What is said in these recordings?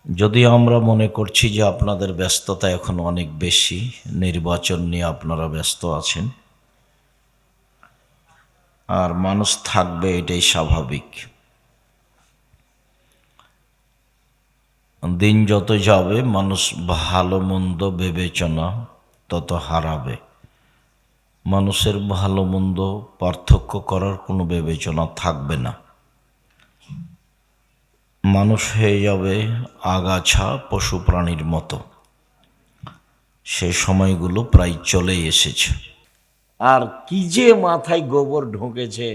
যদি আমরা মনে করছি যে আপনাদের ব্যস্ততা এখন অনেক বেশি, নির্বাচন নিয়ে আপনারা ব্যস্ত আছেন, আর মানুষ থাকবে এটাই স্বাভাবিক। দিন যত যাবে মানুষ ভালো মন্দ বিবেচনা তত হারাবে। মানুষের ভালো মন্দ পার্থক্য করার কোনো বিবেচনা থাকবে না। মানুষ হয়ে যাবে আগাছা পশু প্রাণীর মতো। সে সময়গুলো প্রায় চলেই এসেছে। আর কি যে মাথায় গোবর ঢুকেছে,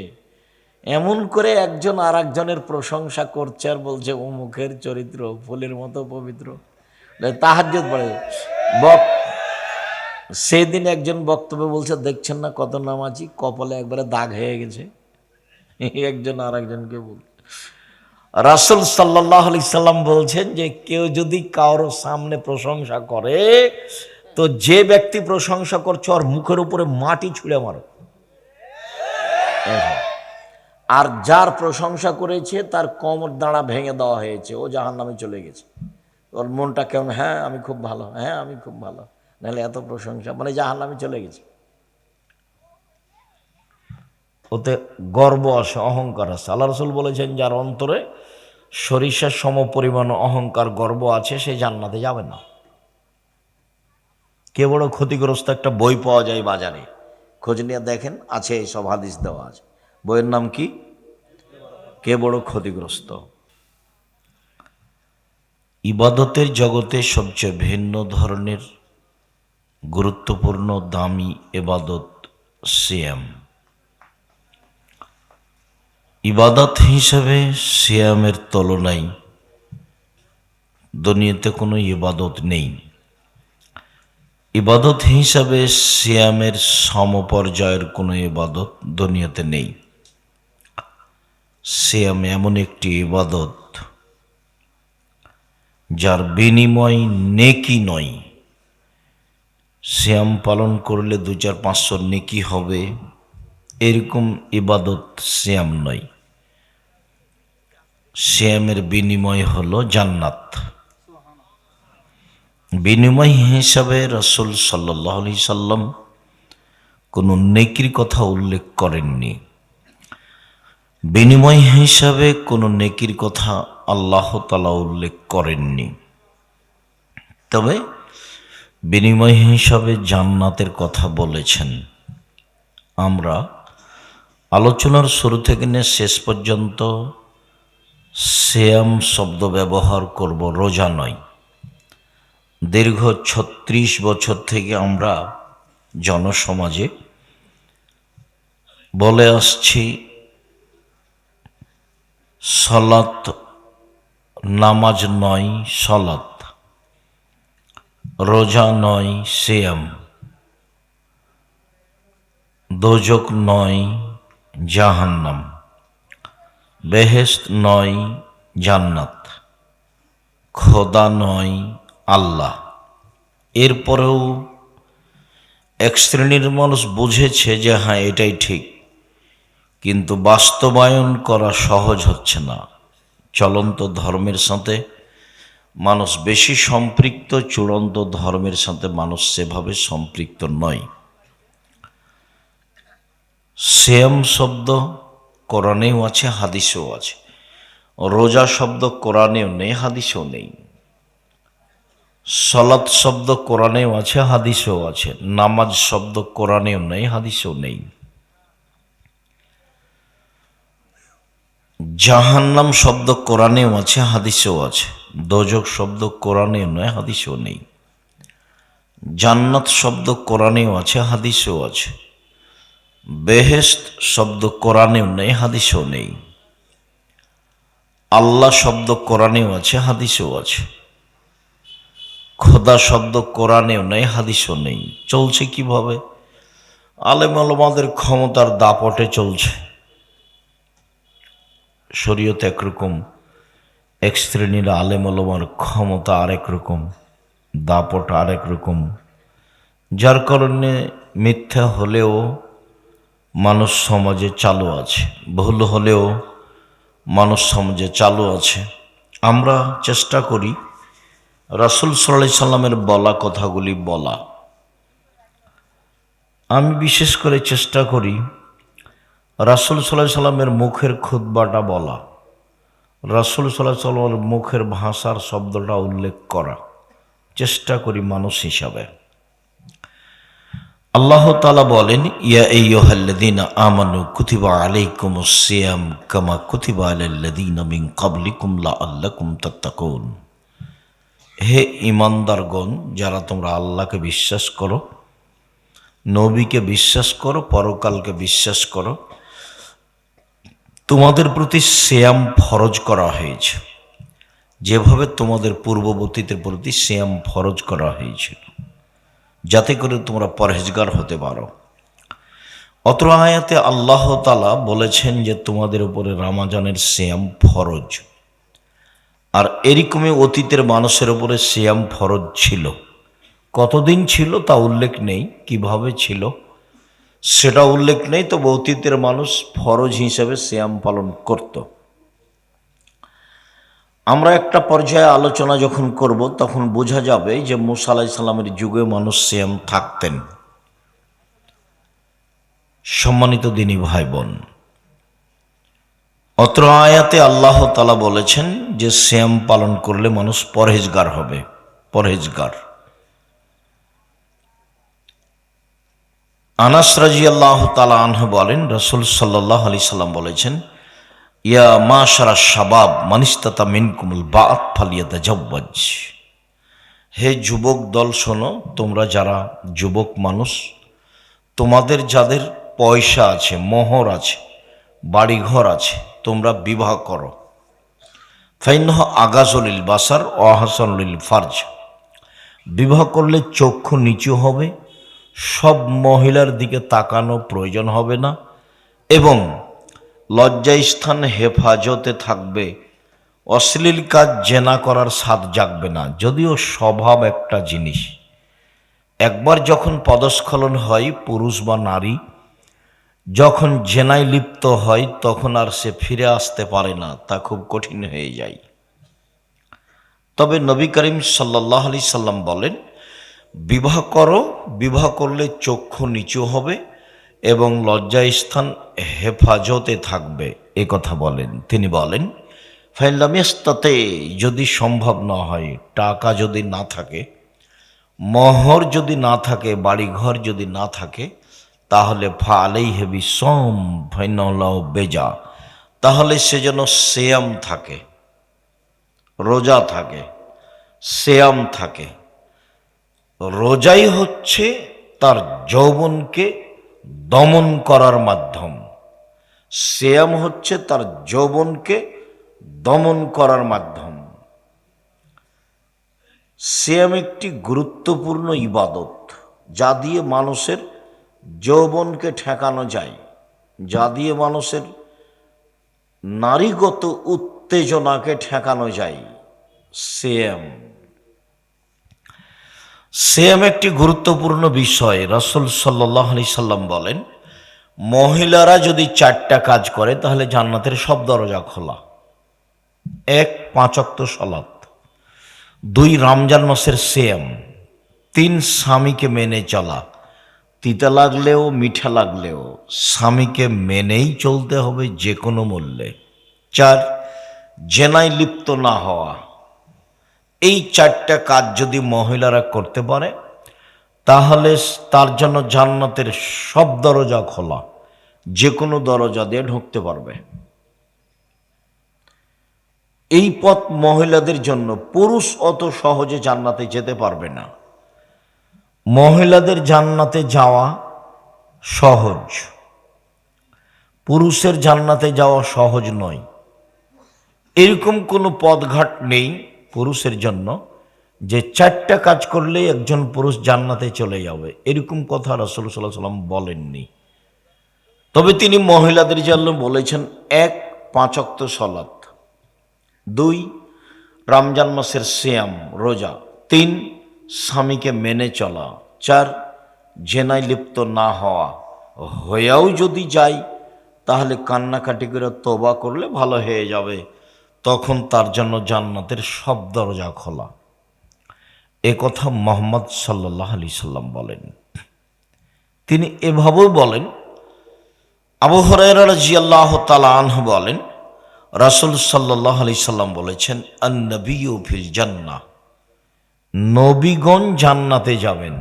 এমন করে একজন আর একজনের প্রশংসা করছে আর বলছে অমুকের চরিত্র ফুলের মতো পবিত্র, তাহাজ্জুদ পড়ে। সেদিন একজন বক্তব্য বলছে, দেখছেন না কত নামাজি, কপালে একবারে দাগ হয়ে গেছে। একজন আর একজনকে বল, রাসূল সাল্লাল্লাহু আলাইহি সাল্লাম বলছেন যে কেউ যদি কারো সামনে প্রশংসা করে, তো যে ব্যক্তি প্রশংসা করছে ওর মুখের উপরে মাটি ছুঁড়ে মারো। আর যার প্রশংসা করেছে তার কোমর দাঁড়া ভেঙে দেওয়া হয়েছে, ও জাহান্নামে চলে গেছে। ওর মনটা কেমন, হ্যাঁ আমি খুব ভালো, হ্যাঁ আমি খুব ভালো, নাহলে এত প্রশংসা, মানে জাহান্নামে চলে গেছে। ওতে গর্ব আসে, অহংকার আছে। আল্লাহ রাসূল বলেছেন যার অন্তরে সরিষার সম পরিমাণ অহংকার গর্ব আছে সে জান্নাতে যাবে না। কে বড় ক্ষতিগ্রস্ত একটা বই পাওয়া যায় বাজারে, খোঁজ নিয়ে দেখেন, আছে সব হাদিস দেওয়া আছে। বইয়ের নাম কি? কে বড় ক্ষতিগ্রস্ত। ইবাদতের জগতে সবচেয়ে ভিন্ন ধরনের গুরুত্বপূর্ণ দামি ইবাদত সিয়াম। ইবাদত হিসাবে সিয়ামের তুলনায় দুনিয়াতে কোনো ইবাদত নেই। ইবাদত হিসাবে সিয়ামের সমপর্যায়ের কোনো ইবাদত দুনিয়াতে নেই। সিয়াম এমন একটি ইবাদত যার বিনিময় নেকি নয়। সিয়াম পালন করলে 200-500 নেকি হবে, এরকম ইবাদত সিয়াম নয়। সিয়ামের বিনিময় হলো জান্নাত। বিনিময় হিসাবে রাসূল সাল্লাল্লাহু আলাইহি সাল্লাম কোনো নেকির কথা উল্লেখ করেননি। বিনিময় হিসাবে কোনো নেকির কথা আল্লাহ তাআলা উল্লেখ করেননি। তবে বিনিময় হিসাবে জান্নাতের কথা বলেছেন। আমরা আলোচনার শুরু থেকে নিয়ে শেষ পর্যন্ত সিয়াম শব্দ ব্যবহার করব, রোজা নয়। দীর্ঘ 36 বছর থেকে আমরা জনসমাজে বলে আসছি সালাত নামাজ নয় সালাত, রোজা নয় সিয়াম, দোজক নয় জাহান্নাম, বেহেশত নয় জান্নাত, খোদা নয় আল্লাহ। এরপরেও এক শ্রেণীর মানুষ বুঝেছে যে হ্যাঁ এটাই ঠিক, কিন্তু বাস্তবায়ন করা সহজ হচ্ছে না। চলন্ত ধর্মের সাথে মানুষ বেশি সম্পৃক্ত, চূড়ান্ত ধর্মের সাথে মানুষ সেভাবে সম্পৃক্ত নয়। সিয়াম শব্দ কোরআনেও আছে, হাদিসেও আছে। রোজা শব্দ কোরআনেও নেই, হাদিসেও নেই। সালাত শব্দ কোরআনেও আছে, হাদিসেও আছে। নামাজ শব্দ কোরআনেও নেই, হাদিসেও নেই। জাহান্নাম শব্দ কোরআনেও আছে, হাদিসেও আছে। দোজক শব্দ কোরআনেও নয়, হাদিসেও নেই। জান্নাত শব্দ কোরআনেও আছে, হাদিসেও আছে। বেহেশত শব্দ কোরআনেও নেই, হাদিসেও নেই। আল্লাহ শব্দ কোরআনেও আছে, হাদিসেও আছে। খোদা শব্দ কোরআনেও নেই, হাদিসেও নেই। চলছে কিভাবে? আলেম ওলামাদের ক্ষমতার দাপটে চলছে। শরীয়ত একরকম, এক শ্রেণীর আলেম ওলামার ক্ষমতা আরেক রকম, দাপট আরেক রকম, যার কারণে মিথ্যা হলেও মানুষ সমাজে চালু আছে, ভুল হলেও মানুষ সমাজে চালু আছে। আমরা চেষ্টা করি রাসূল সাল্লাল্লাহু আলাইহি সাল্লামের বলা কথাগুলি বলা। আমি বিশেষ করে চেষ্টা করি রাসূল সাল্লাল্লাহু আলাইহি সাল্লামের মুখের খুতবাটা বলা, রাসূল সাল্লাল্লাহু আলাইহি সাল্লামের মুখের ভাষার শব্দটা উল্লেখ করা চেষ্টা করি মানুষ হিসাবে। আল্লাহ তাআলা বলেন, ইয়া আইয়ুহাল্লাযীনা আমানু কুতিবা আলাইকুমুস সিয়াম কামা কুতিবা আলাল্লাযীনা মিন ক্বাবলিকুম লাআল্লাকুম তাত্তাকুন। হে ঈমানদারগণ, যারা তোমরা আল্লাহকে বিশ্বাস করো, নবীকে বিশ্বাস করো, পরকালকে বিশ্বাস করো, তোমাদের প্রতি সিয়াম ফরজ করা হয়েছে যেভাবে তোমাদের পূর্ববর্তীদের প্রতি সিয়াম ফরজ করা হয়েছিল, যাতে করে তোমরা পরহেজগার হতে পারো। অত্র আয়াতে আল্লাহ তাআলা বলেছেন যে তোমাদের উপরে রমজানের সিয়াম ফরজ। আর এরকমই অতীতের মানুষের উপরে সিয়াম ফরজ ছিল। কতদিন ছিল তা উল্লেখ নেই, কিভাবে ছিল সেটা উল্লেখ নেই, তবে অতীতের মানুষ ফরজ হিসেবে সিয়াম পালন করত। আমরা একটা পর্যায়ে আলোচনা যখন করব তখন বোঝা যাবে যে মুসা আলাইহিস সালামের যুগে মানুষ সিয়াম থাকতেন। সম্মানিত দিনী ভাই বোন, অত্র আয়াতে আল্লাহ তাআলা বলেছেন যে সিয়াম পালন করলে মানুষ পরহেজগার হবে, পরহেজগার। আনাস রাদিয়াল্লাহু তাআলা আনহু বলেন, রাসূল সাল্লাল্লাহু আলাইহি সাল্লাম বলেছেন, ইয়া মাশারা শাবাব মানিস্তাতা মিনকুমুল বাআত ফালিয়াতাজাওয়াজ। হে যুবক দল শোনো, তোমরা যারা যুবক মানুষ, তোমাদের যাদের পয়সা আছে, মোহর আছে, বাড়িঘর আছে, তোমরা বিবাহ করো। ফাইন্নাহু আগাযুলিল বাসার ওয়া আহসানুল ফারজ। বিবাহ করলে চক্ষু নিচু হবে, সব মহিলার দিকে তাকানো প্রয়োজন হবে না, এবং লজ্জাস্থান হেফাজতে থাকবে, অশ্লীল কাজ জেনা করার স্বাদ জাগবে না। যদিও স্বভাব একটা জিনিস, একবার যখন পদস্খলন হয়, পুরুষ বা নারী যখন জেনায় লিপ্ত হয় তখন আর সে ফিরে আসতে পারে না, তা খুব কঠিন হয়ে যায়। তবে নবী করিম সাল্লাল্লাহু আলাইহি সাল্লাম বলেন, বিবাহ করো, বিবাহ করলে চক্ষু নিচু হবে এবং লজ্জাস্থান হেফাজতে থাকবে, এ কথা বলেন। তিনি বলেন, ফাইলাম ইস্তাতে, যদি সম্ভব না হয়, টাকা যদি না থাকে, মোহর যদি না থাকে, বাড়িঘর যদি না থাকে, তাহলে ফালাইহি বিসওম ফাইনাল্লাহু বেজা, তাহলে সে যেন সিয়াম থাকে, রোজা থাকে, সিয়াম থাকে। রোজাই হচ্ছে তার যৌবনকে দমন করার মাধ্যম, সিয়াম হচ্ছে তার যৌবনকে দমন করার মাধ্যম। সিয়াম একটি গুরুত্বপূর্ণ ইবাদত, যা দিয়ে মানুষের যৌবনকে ঠেকানো যায়, যা দিয়ে মানুষের নারীগত উত্তেজনাকে ঠেকানো যায়। সিয়াম সিয়াম একটি গুরুত্বপূর্ণ বিষয়। রাসূল সাল্লাল্লাহু আলাইহি সাল্লাম বলেন, মহিলারা যদি 4টা কাজ করে তাহলে জান্নাতের সব দরজা খোলা। 1. 5 ওয়াক্ত সালাত, 2. রমজান মাসের সিয়াম, 3. স্বামীকে মেনে চলা, তিতা লাগলেও মিঠা লাগলেও স্বামীকে মেনেই চলতে হবে যে কোনো মূল্যে। 4. জেনায় লিপ্ত না হওয়া। এই 4টা কাজ যদি মহিলারা করতে পারে তাহলে তার জন্য জান্নাতের সব দরজা খোলা, যে কোনো দরজা দিয়ে ঢুকতে পারবে। এই পথ মহিলাদের জন্য, পুরুষ অত সহজে জান্নাতে যেতে পারবে না। মহিলাদের জান্নাতে যাওয়া সহজ, পুরুষের জান্নাতে যাওয়া সহজ নয়। এরকম কোনো পথঘাট নেই পুরুষের জন্য যে 4টা কাজ করলেই একজন পুরুষ জান্নাতে চলে যাবে, এরকম কথা রাসূল সাল্লাল্লাহু আলাইহি সাল্লাম বলেননি। তবে তিনি মহিলাদের জন্য বলেছেন, 1. 5 ওয়াক্ত সালাত, 2. রমজান মাসের সিয়াম রোজা, 3. স্বামীকে মেনে চলা, 4. জেনায় লিপ্ত না হওয়া। হয়েও যদি যায় তাহলে কান্নাকাটি করে তওবা করলে ভালো হয়ে যাবে, তখন তার জন্য জান্নাতের সব দরজা খোলা। এ কথা মুহাম্মদ সাল্লাল্লাহু আলাইহি সাল্লাম বলেন। তিনি এভাবেও বলেন, আবু হুরায়রা রাদিয়াল্লাহু তাআলা আনহু বলেন, রাসূল সাল্লাল্লাহু আলাইহি সাল্লাম বলেছেন, আন-নবিয়্যু ফিল জান্নাহ, নবীগণ জান্নাতে যাবেন।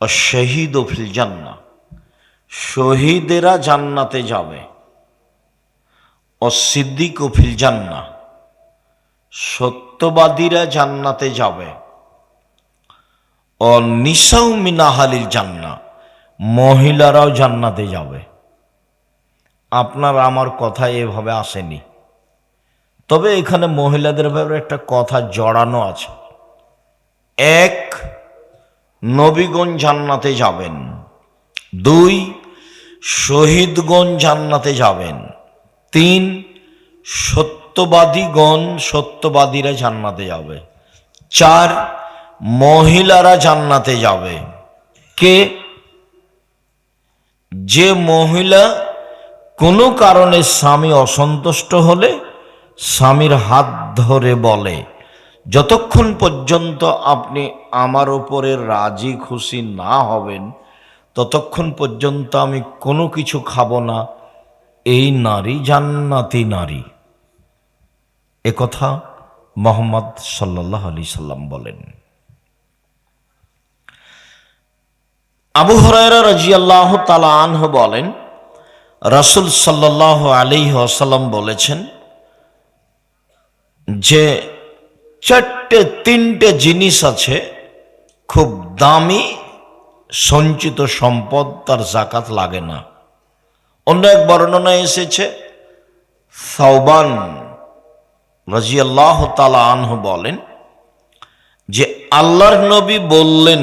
আশ-শাহীদু ফিল জান্নাহ, শহীদেরা জান্নাতে যাবে। অস-সিদ্দীকু ফিল জান্নাহ, সত্যবাদীরা জান্নাতে যাবে। অন-নিসাউ মিন আহলিল জান্নাহ, মহিলারাও জান্নাতে যাবে। আপনার আমার কথা এভাবে আসেনি, তবে এখানে মহিলাদের ব্যাপারে একটা কথা জড়ানো আছে। এক, নবীগণ জান্নাতে যাবেন। দুই, শহীদগণ জান্নাতে যাবেন। তিন, সত্যবাদীরা জান্নাতে যাবে। চার, মহিলারা জান্নাতে যাবে। কে? যে মহিলা কোনো কারণে স্বামী অসন্তুষ্ট হলে স্বামীর হাত ধরে বলে, যতক্ষণ পর্যন্ত আপনি আমার ওপরে রাজি খুশি না হবেন ততক্ষণ পর্যন্ত আমি কোনো কিছু খাবো না, এই নারী জান্নাতি নারী। এ কথা মুহাম্মদ সাল্লাল্লাহু আলাইহি সাল্লাম বলেন। আবু হুরায়রা রাদিয়াল্লাহু তাআলা আনহু বলেন, রাসূল সাল্লাল্লাহু আলাইহি ওয়াসাল্লাম বলেছেন যে তিনটে জিনিস আছে খুব দামি, সঞ্চিত সম্পদ, তার যাকাত লাগে না। অন্য এক বর্ণনায় এসেছে, সাওবান রাদিয়াল্লাহু তাআলা আনহু বলেন যে আল্লাহর নবী বললেন,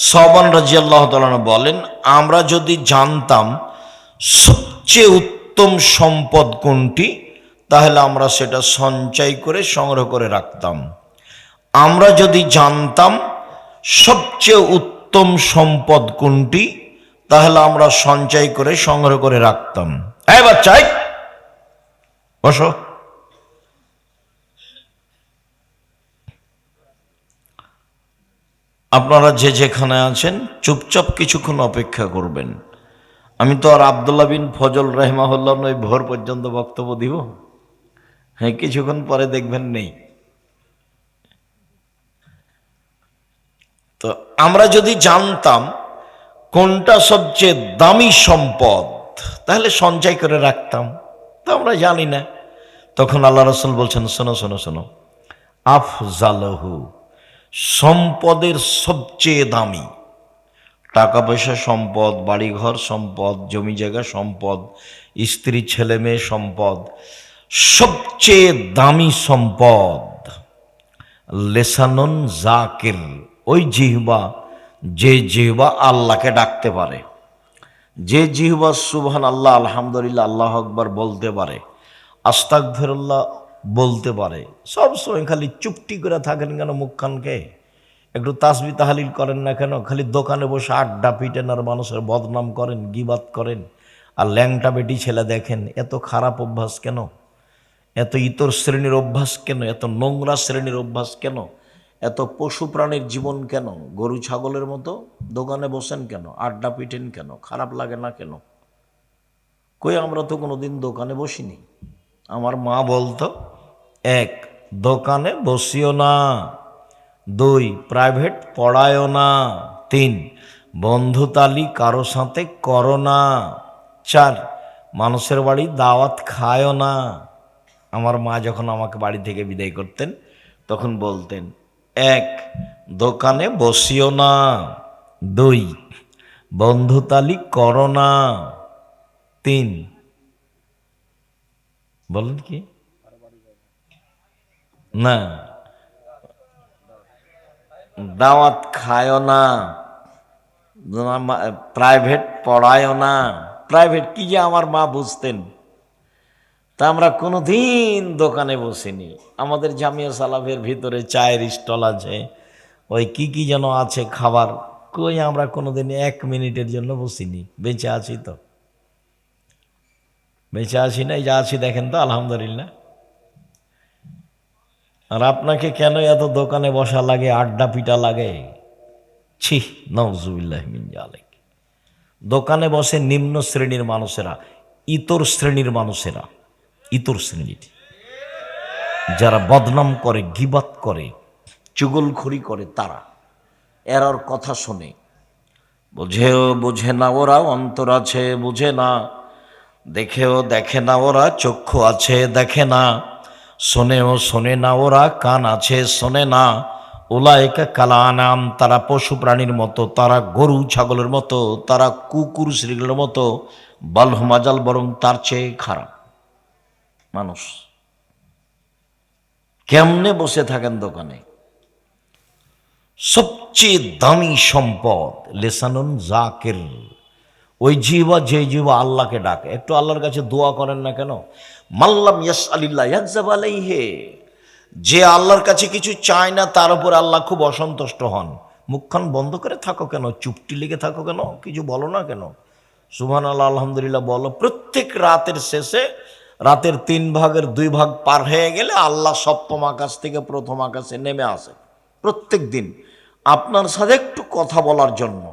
সাওবান রাদিয়াল্লাহু তাআলা আনহু বলেন, আমরা যদি জানতাম সবচেয়ে উত্তম সম্পদ কোনটি তাহলে আমরা সেটা সঞ্চয় করে সংগ্রহ করে রাখতাম। আমরা যদি জানতাম সবচেয়ে উত্তম সম্পদ কোনটি তাহলে আমরা সঞ্চয় করে সংগ্রহ করে রাখতাম। এই বাচ্চা, বসো। আপনারা যে যেখানে আছেন চুপচাপ কিছুক্ষণ অপেক্ষা করবেন। আমি তো আর আব্দুল্লাহ বিন ফজল রাহিমাহুল্লাহ নই ভোর পর্যন্ত বক্তব্য দিব। হ্যাঁ, কিছুক্ষণ পরে দেখবেন নেই। তো আমরা যদি জানতাম কোনটা সবচেয়ে দামি সম্পদ তাহলে সঞ্চয় করে রাখতাম, তো আমরা জানি না। তখন আল্লাহ রাসূল বলছেন, শোনো শোনো শোনো, আফজালহু, সম্পদের সবচেয়ে দামি, টাকা পয়সা সম্পদ, বাড়িঘর সম্পদ, জমি জায়গা সম্পদ, স্ত্রী ছেলে মেয়ে সম্পদ, সবচেয়ে দামি সম্পদ লেসানুন জাকির, ওই জিহ্বা, যে জিহ্বা আল্লাহকে ডাকতে পারে, যে জিহ্বা সুবহানাল্লাহ, আলহামদুলিল্লাহ, আল্লাহু আকবার বলতে পারে, আস্তাগফিরুল্লাহ বলতে পারে। সব সময় খালি চুপটি করে থাকেন কেন? মুখখানকে একটু তাসবিহ তাহলিল করেন না কেন? খালি দোকানে বসে আড্ডা পিটেন আর মানুষের বদনাম করেন, গীবাত করেন, আর ল্যাংটা বেটি ছেলে দেখেন। এত খারাপ অভ্যাস কেন? এত ইতর শ্রেণীর অভ্যাস কেন? এত নোংরা শ্রেণীর অভ্যাস কেন? এত পশু প্রাণীর জীবন কেন? গরু ছাগলের মতো দোকানে বসেন কেন? আড্ডা পিটেন কেন? খারাপ লাগে না কেন? কই, আমরা তো কোনোদিন দোকানে বসিনি। আমার মা বলতো, এক, দোকানে বসিও না। দুই, প্রাইভেট পড়ায়ও না। তিন, বন্ধুতালি কারো সাথে করো না। চার, মানুষের বাড়ি দাওয়াত খায়ও না। আমার মা যখন আমাকে বাড়ি থেকে বিদায় করতেন তখন বলতেন, এক, দোকানে বসিও না। দুই, বন্ধুতালি করো না। তিন, বলেন কি না, দাওয়াত খায়ও না, প্রাইভেট পড়ায়ও না। প্রাইভেট কি যে আমার মা বুঝতেন। তা আমরা কোনোদিন দোকানে বসিনি। আমাদের জামিয়া সালাফের ভিতরে চায়ের স্টল আছে, ওই কি যেন আছে খাবার, কই আমরা কোনোদিন 1 মিনিটের জন্য বসিনি। বেঁচে আছি তো, বেঁচে আছি না? এই যা আছি দেখেন তো, আলহামদুলিল্লাহ। আর আপনাকে কেন এত দোকানে বসা লাগে, আড্ডা পিটা লাগে? ছি, নাউজুবিল্লাহি মিন যালিক। দোকানে বসে নিম্ন শ্রেণীর মানুষেরা, ইতর শ্রেণীর মানুষেরা, ইতর শ্রেণীর যারা বদনাম করে, গীবাত করে, চুগলখড়ি করে, তারা এরার কথা শোনে। বোঝেও বোঝে না ওরা, অন্তর আছে বুঝে না, দেখেও দেখে না ওরা, চক্ষু আছে দেখে না, শোনেও শোনে না ওরা, কান আছে শোনে না। উলাইকা কাল আনাম, তারা পশু প্রাণীর মতো, তারা গরু ছাগলের মতো, তারা কুকুর শ্রীগুলোর মতো, বালহুম আযাল, বরং তার চেয়ে খারাপ মানুষ। কেমনে বসে থাকেন দোকানে? সবচেয়ে দামি সম্পদ লিসানুন যাকির, ওই জিহ্বা, যে জিহ্বা আল্লাহকে ডাকে। একটু আল্লাহর কাছে দোয়া করেন না কেন? মাল্লাম ইয়াসআলিল্লাহ ইয়াগযাব আলাইহি, যে আল্লাহর কাছে কিছু চায় না তার উপর আল্লাহ খুব অসন্তুষ্ট হন। মুখখান বন্ধ করে থাকো কেন? চুপটি লেগে থাকো কেন? কিছু বলো না কেন? সুবহানাল্লাহ, আলহামদুলিল্লাহ বলো। প্রত্যেক রাতের শেষে, রাতের 3 ভাগের 2 ভাগ পার হয়ে গেলে আল্লাহ সপ্তম আকাশ থেকে প্রথম আকাশে নেমে আসে প্রত্যেক দিন আপনার সাথে একটু কথা বলার জন্য।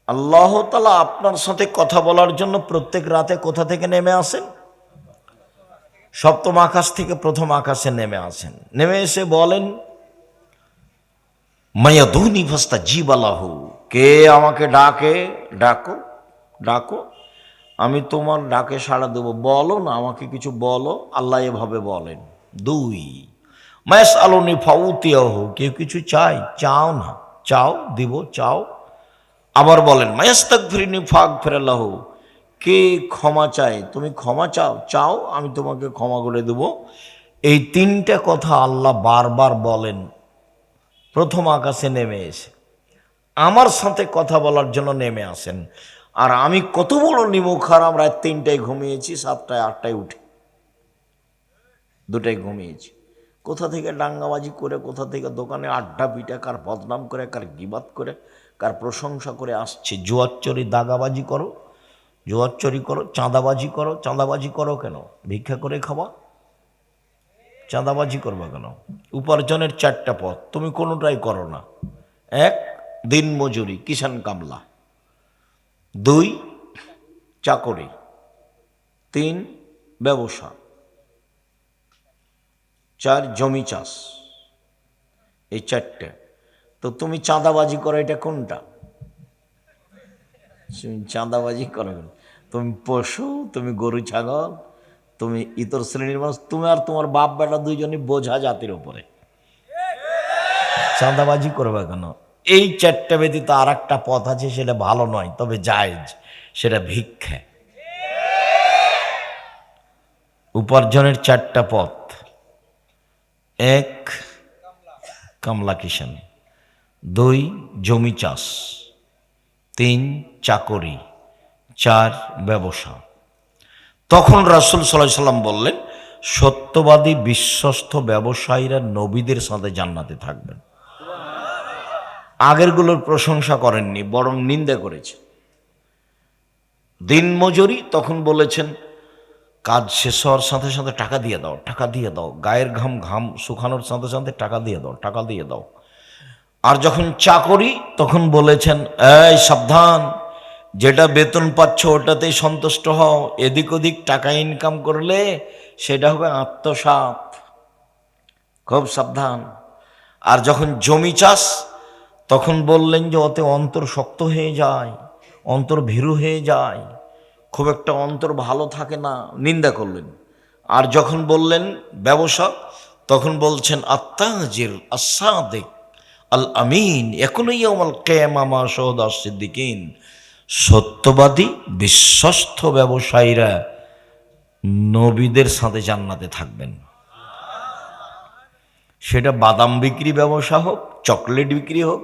আল্লাহ তাআলা আপনার সাথে কথা বলার জন্য প্রত্যেক রাতে কোথা থেকে নেমে আসেন? সপ্তম আকাশ থেকে প্রথম আকাশে নেমে আসেন। নেমে এসে বলেন, মায়াদুনি ফাস্তাজিব লাহু, কে আমাকে ডাকে? ডাকো ডাকো, আমি তোমার ডাকে সাড়া দেবো। বলো না, আমাকে কিছু বলো। আল্লাহ এভাবে বলেন। 2, মায়াসআলুনি ফাউতিয়াহু, কেউ কিছু চাই? চাও না, চাও দিব, চাও। আবার বলেন মায়াস্তাগফিরনি ফাগফিরলাহু, কে ক্ষমা চায়? তুমি ক্ষমা চাও? চাও, আমি তোমাকে ক্ষমা করে দেব। এই 3টা কথা আল্লাহ বারবার বলেন প্রথম আকাশে নেমে এসে। আমার সাথে কথা বলার জন্য নেমে আসেন। আর আমি কত বড় নিমুখ হারাম, রাত 3টায় ঘুমিয়েছি, 7টায় 8টায় উঠে 2টায় ঘুমিয়েছি। কোথা থেকে ডাঙ্গাবাজি করে, কোথা থেকে দোকানে আড্ডা পিটা, কার বদনাম করে, কার গীবাত করে, কার প্রশংসা করে আসছে। জুয়াচ্চরি, দাগাবাজি করো, জুয়াচ্চরি করো, চাঁদাবাজি করো। চাঁদাবাজি করো কেন? ভিক্ষা করে খাওয়া, চাঁদাবাজি করবা কেন? উপার্জনের 4টা পথ, তুমি কোনোটাই করো না। 1, দিন মজুরি, কিষান কামলা। 2, চাকরি। 3, ব্যবসা। 4, জমি চাষ। এই 4টে। তো তুমি চাঁদাবাজি করো, এটা কোনটা? তুমি চাঁদাবাজি করো কেন? তুমি পশু, তুমি গরু ছাগল, তুমি ইতর শ্রেণীর মানুষ, তুমি আর তোমার বাপ বেটা 2জনই বোঝা জাতির উপরে। চাঁদাবাজি করবে কেন? এই 4টে ব্যতীত আর একটা পথ আছে, সেটা ভালো নয় তবে জায়েজ, সেটা ভিক্ষা। উপার্জনের 4টা পথ: 1, কামলা কিষান। 2, জমি চাষ। 3, চাকরি। 4, ব্যবসা। তখন রাসূল সাল্লাল্লাহু আলাইহি সাল্লাম বললেন, সত্যবাদী বিশ্বস্ত ব্যবসায়ীরা নবীদের সাথে জান্নাতে থাকবেন। আগেরগুলোর প্রশংসা করেননি, বরং নিন্দা করেছে। দিন মজুরি, তখন বলেছেন কাজ শেষ হওয়ার সাথে সাথে টাকা দিয়ে দাও, টাকা দিয়ে দাও। গায়ের ঘাম শুকানোর সাথে সাথে টাকা দিয়ে দাও, টাকা দিয়ে দাও। আর যখন চাকরি, তখন বলেছেন এই সাবধান, যেটা বেতন পাচ্ছ ওটাতেই সন্তুষ্ট হও, এদিক ওদিক টাকা ইনকাম করলে সেটা হবে আত্মসাৎ, খুব সাবধান। আর যখন জমি চাষ, তখন বললেন যে ওতে অন্তর শক্ত হয়ে যায়, অন্তর ভীরু হয়ে যায়, খুব একটা অন্তর ভালো থাকে না, নিন্দা করলেন। আর যখন বললেন ব্যবসা, তখন বলছেন আত্তাজির আস-সাদিক আল আমিন ইয়াকুনু ইয়াউমাল কিয়ামা মা শাহাদা সিদ্দিকিন, সত্যবাদী বিশ্বস্ত ব্যবসায়ীরা নবীদের সাথে জান্নাতে থাকবেন। সেটা বাদাম বিক্রি ব্যবসা হোক, চকলেট বিক্রি হোক,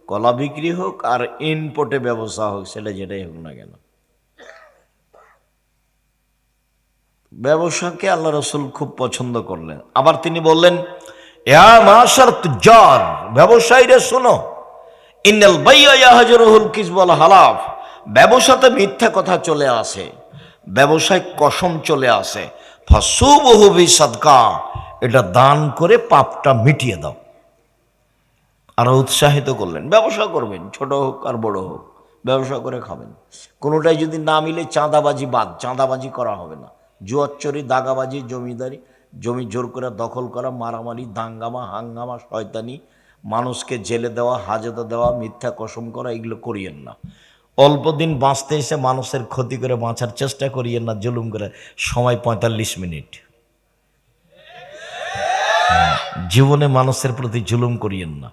কলা বিক্রি হোক, আর ইনপোর্টে ব্যবসা হোক, সেটা যেটাই হোক না কেন, ব্যবসাকে আল্লাহ রাসূল খুব পছন্দ করলেন। আবার তিনি বললেন, ইয়া মাশার তুজ্জার, ব্যবসায়ীরা শোনো, ইন্নাল বাইয়া ইয়াহজুরুল কিযব ওয়াল হালাফ, ব্যবসাতে মিথ্যা কথা চলে আসে, ব্যবসায় কসম চলে আসে। ফাসুবহু বিসাদকা, এটা দান করে পাপটা মিটিয়ে দাও। আরো উৎসাহিত করলেন, ব্যবসা করবেন, ছোট হোক আর বড় হোক, ব্যবসা করে খাবেন। কোনোটাই যদি না মিলে চাঁদাবাজি বাদ, চাঁদাবাজি করা হবে না। জুয়াচ্চরি, দাগাবাজি, জমিদারি, জমি জোর করে দখল করা, মারামারি, দাঙ্গামা, হাঙ্গামা, শয়তানি, মানুষকে জেলে দেওয়া, হাজতে দেওয়া, মিথ্যা কসম করা, এগুলো করিয়েন না। অল্প দিন বাঁচতে এসে মানুষের ক্ষতি করে বাঁচার চেষ্টা করিয়েন না, জুলুম করে। সময় 45 মিনিট। জীবনে মানুষের প্রতি জুলুম করিয়েন না।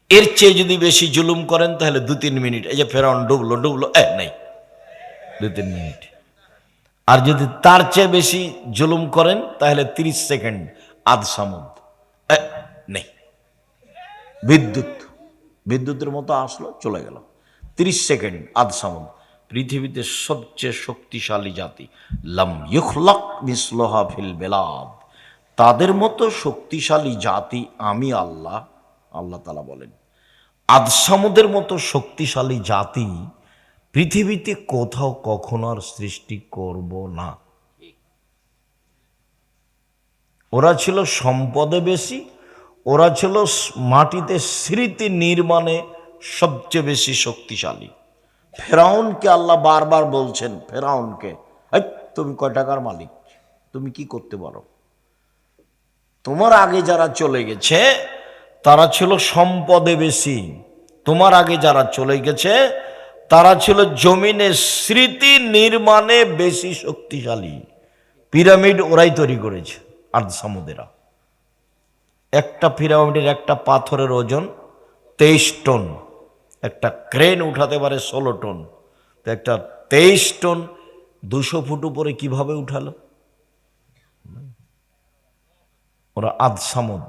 এর চেয়ে যদি বেশি জুলুম করেন তাহলে 2-3 মিনিট। এই যে ফেরাউন ডুবলো নেই, 2-3 মিনিট। আর যদি তার চেয়ে বেশি জুলুম করেন তাহলে 30 সেকেন্ড, আধ সামুদ নেই। বিদ্যুতের মতো আসলো, চলে গেল। 30 সেকেন্ড, আধ সামুদ। পৃথিবীতে সবচেয়ে শক্তিশালী জাতি, লাম ইউখলাক মিসলুহা ফিল বিলাদ, তাদের মতো শক্তিশালী জাতি আমি আল্লাহ, আল্লাহ তাআলা বলেন, আদ সামুদের মতো শক্তিশালী জাতি পৃথিবীতে কোথাও কখনো আর সৃষ্টি করব না। ওরা ছিল সম্পদে বেশি, ওরা ছিল মাটিতে স্মৃতি নির্মাণে সবচেয়ে বেশি শক্তিশালী। ফেরাউনকে আল্লাহ বারবার বলছেন, ফেরাউনকে, তুমি কয় টাকার মালিক, তুমি কি করতে পারো? তোমার আগে যারা চলে গেছে তারা ছিল সম্পদে বেশি, তোমার আগে যারা চলে গেছে তারা ছিল জমিনে স্মৃতি নির্মাণে বেশি শক্তিশালী। পিরামিড ওরাই তৈরি করেছে, আদ সামুদেরা। একটা পিরামিডের একটা পাথরের ওজন 23 টন, একটা ক্রেন উঠাতে পারে 16 টন। তো একটা 23 টন 200 ফুট উপরে কিভাবে উঠালো? ওরা আদ সামুদ।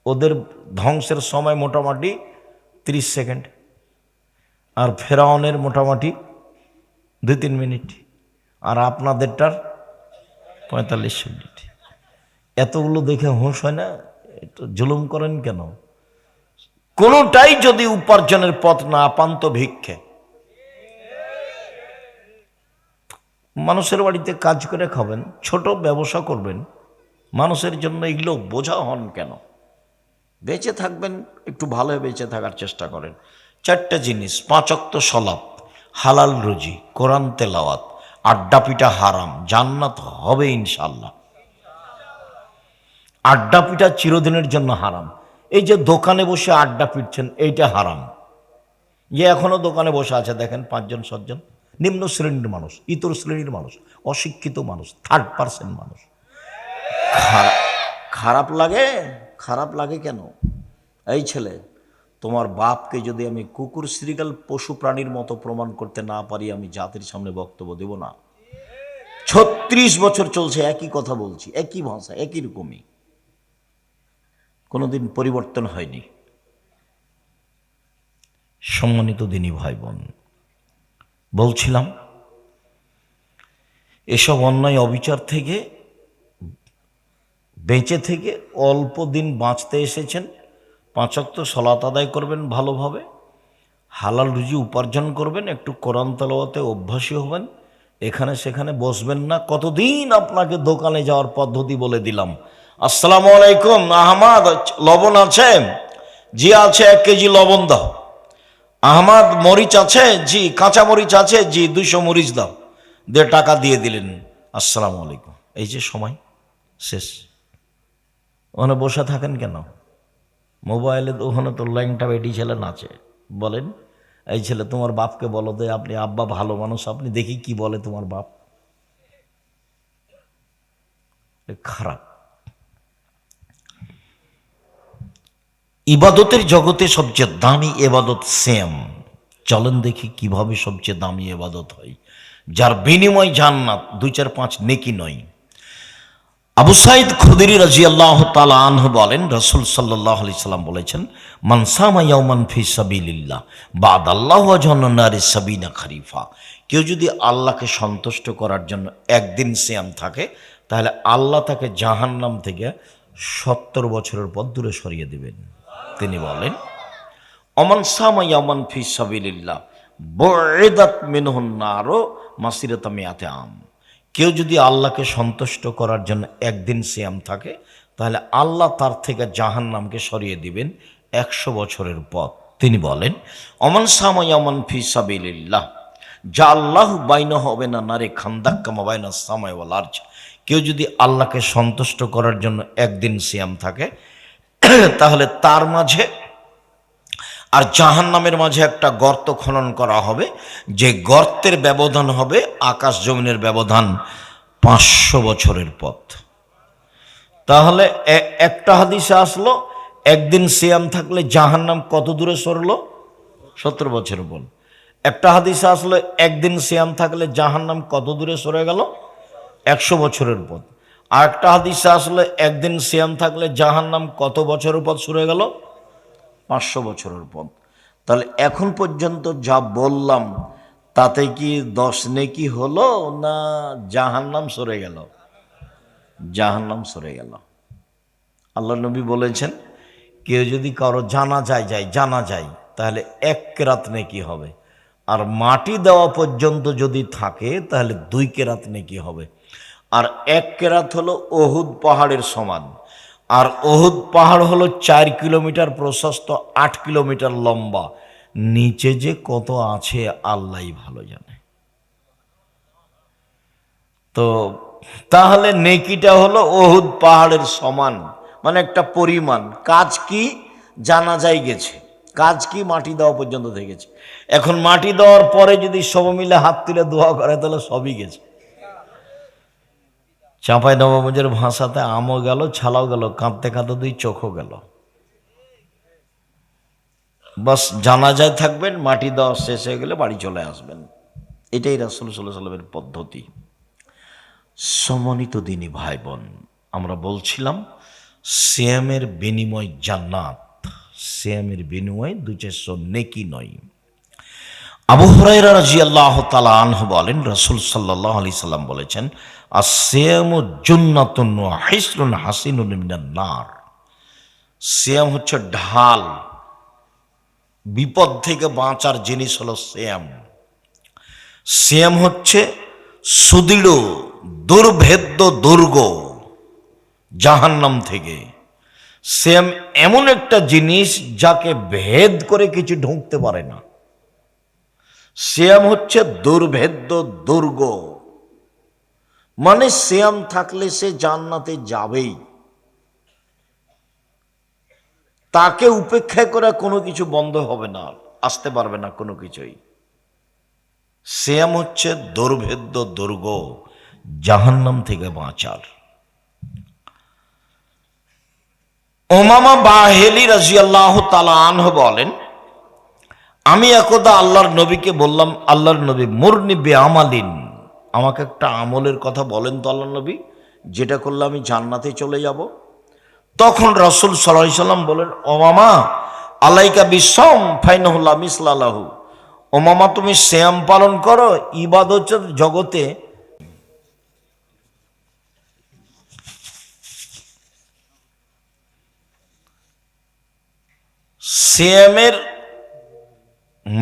ওদের ধ্বংসের সময় মোটামুটি 30 সেকেন্ড, আর ফেরাউনের মোটামুটি 2-3 মিনিট, আর আপনাদেরটার 45 মিনিট। এতগুলো দেখে হুঁশ হয় না? একটু জুলুম করেন কেন? কোনোটাই যদি উপার্জনের পথ না পান তো ভিক্ষে। মানুষের বাড়িতে কাজ করে খাবেন, ছোট ব্যবসা করবেন, মানুষের জন্য এগুলো বোঝা হন কেন? বেঁচে থাকবেন, একটু ভালো বেঁচে থাকার চেষ্টা করেন। 4টা জিনিস: 5 ওয়াক্ত সালাত, হালাল রুজি, কোরআন তেলাওয়াত, আড্ডা পিটা হারাম, জান্নাত হবে ইনশাআল্লাহ। আড্ডা পিটা চিরদিনের জন্য হারাম। এই যে দোকানে বসে আড্ডা পিটছেন, এইটা হারাম। যে এখনো দোকানে বসে আছে দেখেন 5-7 জন, নিম্ন শ্রেণীর মানুষ, ইতর শ্রেণীর মানুষ, অশিক্ষিত মানুষ, 3rd-পার্সন মানুষ। খারাপ লাগে? খারাপ লাগে কেন? এই ছেলে, তোমার বাপকে যদি আমি কুকুর, শ্রীগাল, পশু প্রাণীর মতো প্রমাণ করতে না পারি, আমি জাতির সামনে বক্তব্য দেব না। 36 বছর চলছে একই কথা বলছি, একই ভাষা, একই রকমই, কোনোদিন পরিবর্তন হয়নি। সম্মানিত দিনী ভাই বোন, বলছিলাম এসব অন্যায় অবিচার থেকে বেঁচে থেকে অল্প দিন বাঁচতে এসেছেন। 5 ওয়াক্ত সালাত আদায় করবেন ভালোভাবে, হালাল রুজি উপার্জন করবেন, একটু কোরআন তেলাওয়াতে অভ্যাসী হবেন, এখানে সেখানে বসবেন না। কতদিন আপনাকে দোকানে যাওয়ার পদ্ধতি বলে দিলাম। আসসালামু আলাইকুম, আহমদ লবণ আছে? জি আছে, 1 কেজি লবণ দাও। আহমদ মরিচ আছে? জি। কাঁচা মরিচ আছে? জি। 200 মরিচ দাও। দিয়ে টাকা দিয়ে দিলেন, আসসালামু আলাইকুম। এই যে সময় শেষ। ওখানে বসে থাকেন কেন? মোবাইলে ওখানে তো ল্যাংটা বেটি ছেলে নাচে। বলেন, এই ছেলে তোমার বাপকে বলো দে, আপনি আব্বা ভালো মানুষ, আপনি দেখি কি বলে তোমার বাপ। খারাপ। ইবাদতের জগতে সবচেয়ে দামি ইবাদত সিয়াম। চলেন দেখি কিভাবে সবচেয়ে দামি ইবাদত হয়, যার বিনিময় জান্নাত, 2-4-5 নেকি নয়। আবু সাঈদ খুদরি রাদিয়াল্লাহু তাআলা আনহু বলেন, রাসূল সাল্লাল্লাহু আলাইহি সাল্লাম বলেছেন, মান সামা ইয়াওমান ফি সাবিলিল্লাহ বাদাল্লাহু ওয়াজহান নারি সাবিনা খরিফা। কেউ যদি আল্লাহকে সন্তুষ্ট করার জন্য একদিন সিয়াম থাকে, তাহলে আল্লাহ তাকে জাহান্নাম থেকে 70 বছরের পথ দূরে সরিয়ে দিবেন। তিনি বলেন, অমান সামা ইয়াওমান ফি সাবিলিল্লাহ বুইদাত মিনহুন নারু মাসিরাতা মিয়াতে আম। কেউ যদি আল্লাহকে সন্তুষ্ট করার জন্য একদিন সিয়াম থাকে, তাহলে আল্লাহ তার থেকে জাহান্নামকে সরিয়ে দিবেন 100 বছরের পথ। তিনি বলেন, অমান সামায়ামান ফি সাবিলিল্লাহ যা আল্লাহ বাইনা হবে না নারে খান্দাক্কামা বাইনা সামাই ওয়াল আরজ। কেউ যদি আল্লাহকে সন্তুষ্ট করার জন্য একদিন সিয়াম থাকে, তাহলে তার মাঝে আর জাহান্নামের মাঝে একটা গর্ত খনন করা হবে, যে গর্তের ব্যবধান হবে আকাশ জমিনের ব্যবধান 500 বছরের পথ। তাহলে একটা হাদিসে আসলো একদিন সিয়াম থাকলে জাহান্নাম কত দূরে সরলো? 70 বছরের পর। একটা হাদিসে আসলো একদিন সিয়াম থাকলে জাহান্নাম কত দূরে সরে গেল? 100 বছরের পথ। আর একটা হাদিসে আসলো একদিন সিয়াম থাকলে জাহান্নাম কত বছরের পথ সরে গেল? 500 বছরের পথ। তাহলে এখন পর্যন্ত যা বললাম তাতে কি 10 নেকি হলো না জাহান্নাম সরে গেল? জাহান্নাম সরে গেল। আল্লাহ নবী বলেছেন, কেউ যদি কারো জানা যায় তাহলে 1 কেরাত নেকি হবে, আর মাটি দেওয়া পর্যন্ত যদি থাকে তাহলে 2 কেরাত নেকি হবে। আর 1 কেরাত হলো ওহুদ পাহাড়ের সমান, আর ওহুদ পাহাড় হলো 4 কিলোমিটার প্রশস্ত, 8 কিলোমিটার লম্বা। নিচে যে কত আছে আল্লাহই ভালো জানে। তো তাহলে নেকিটা হলো ওহুদ পাহাড়ের সমান, মানে একটা পরিমাণ। কাজ কি? জানা গেছে, কাজ কি? মাটি দেওয়া পর্যন্ত থেকেছে। এখন মাটি দেওয়ার পরে যদি সব মিলে হাত তুলে দোয়া করে তাহলে সবই গেছে। চাঁপাই নবাবগঞ্জের ভাষাতে আমও গেল, ছালাও গেল, কাঁদতে কাঁদতে 2 চোখও গেল। বাস জানাজায় থাকবেন, মাটি দেওয়া শেষ হয়ে গেলে বাড়ি চলে আসবেন। এটাই রাসূল সাল্লাল্লাহু আলাইহি ওয়াসাল্লামের পদ্ধতি। সম্মানিত দিনী ভাই বোন, আমরা বলছিলাম সিয়ামের বিনিময় জান্নাত, সিয়ামের বিনিময় 2-400 নেকি নয়। আবু হুরায়রা রাদিয়াল্লাহু তাআলা আনহু বলেন, রাসূল সাল্লাল্লাহু আলাইহি সাল্লাম বলেছেন, আস-সিয়ামু জুন্নাতুন ওয়া হিসনুন হাসিনুন মিনান নার। সিয়াম হচ্ছে ঢাল, বিপদ থেকে বাঁচার জিনিস হলো সিয়াম। সিয়াম হচ্ছে সুদৃঢ় দুর্ভেদ্য দুর্গ জাহান্নাম থেকে। সিয়াম এমন একটা জিনিস যাকে ভেদ করে কিছু ঢুকতে পারে না। সিয়াম হচ্ছে দুর্ভেদ্য দুর্গ, মানে সিয়াম থাকলে সে জান্নাতে যাবেই। তাকে উপেক্ষা করে কোনো কিছু বন্ধ হবে না, আসতে পারবে না কোনো কিছুই। সিয়াম হচ্ছে দুর্ভেদ্য দুর্গ, জাহান্নাম থেকে বাঁচার। উমামা বাহিলি রাদিয়াল্লাহু তাআলা আনহু বলেন, আমি একদা আল্লাহর নবীকে বললাম, আল্লাহর নবী মুরনি বিআমালিন, আমাকে একটা আমলের কথা বলেন তো আল্লাহর নবী, যেটা করলে আমি জান্নাতে চলে যাব। তখন রাসূল সাল্লাল্লাহু আলাইহি সাল্লাম বলেন, উমামা আলাইকা বিসসাম ফাইনাহু লা মিসলা লাহু। উমামা তুমি সিয়াম পালন করো, ইবাদত জগতে সিয়ামের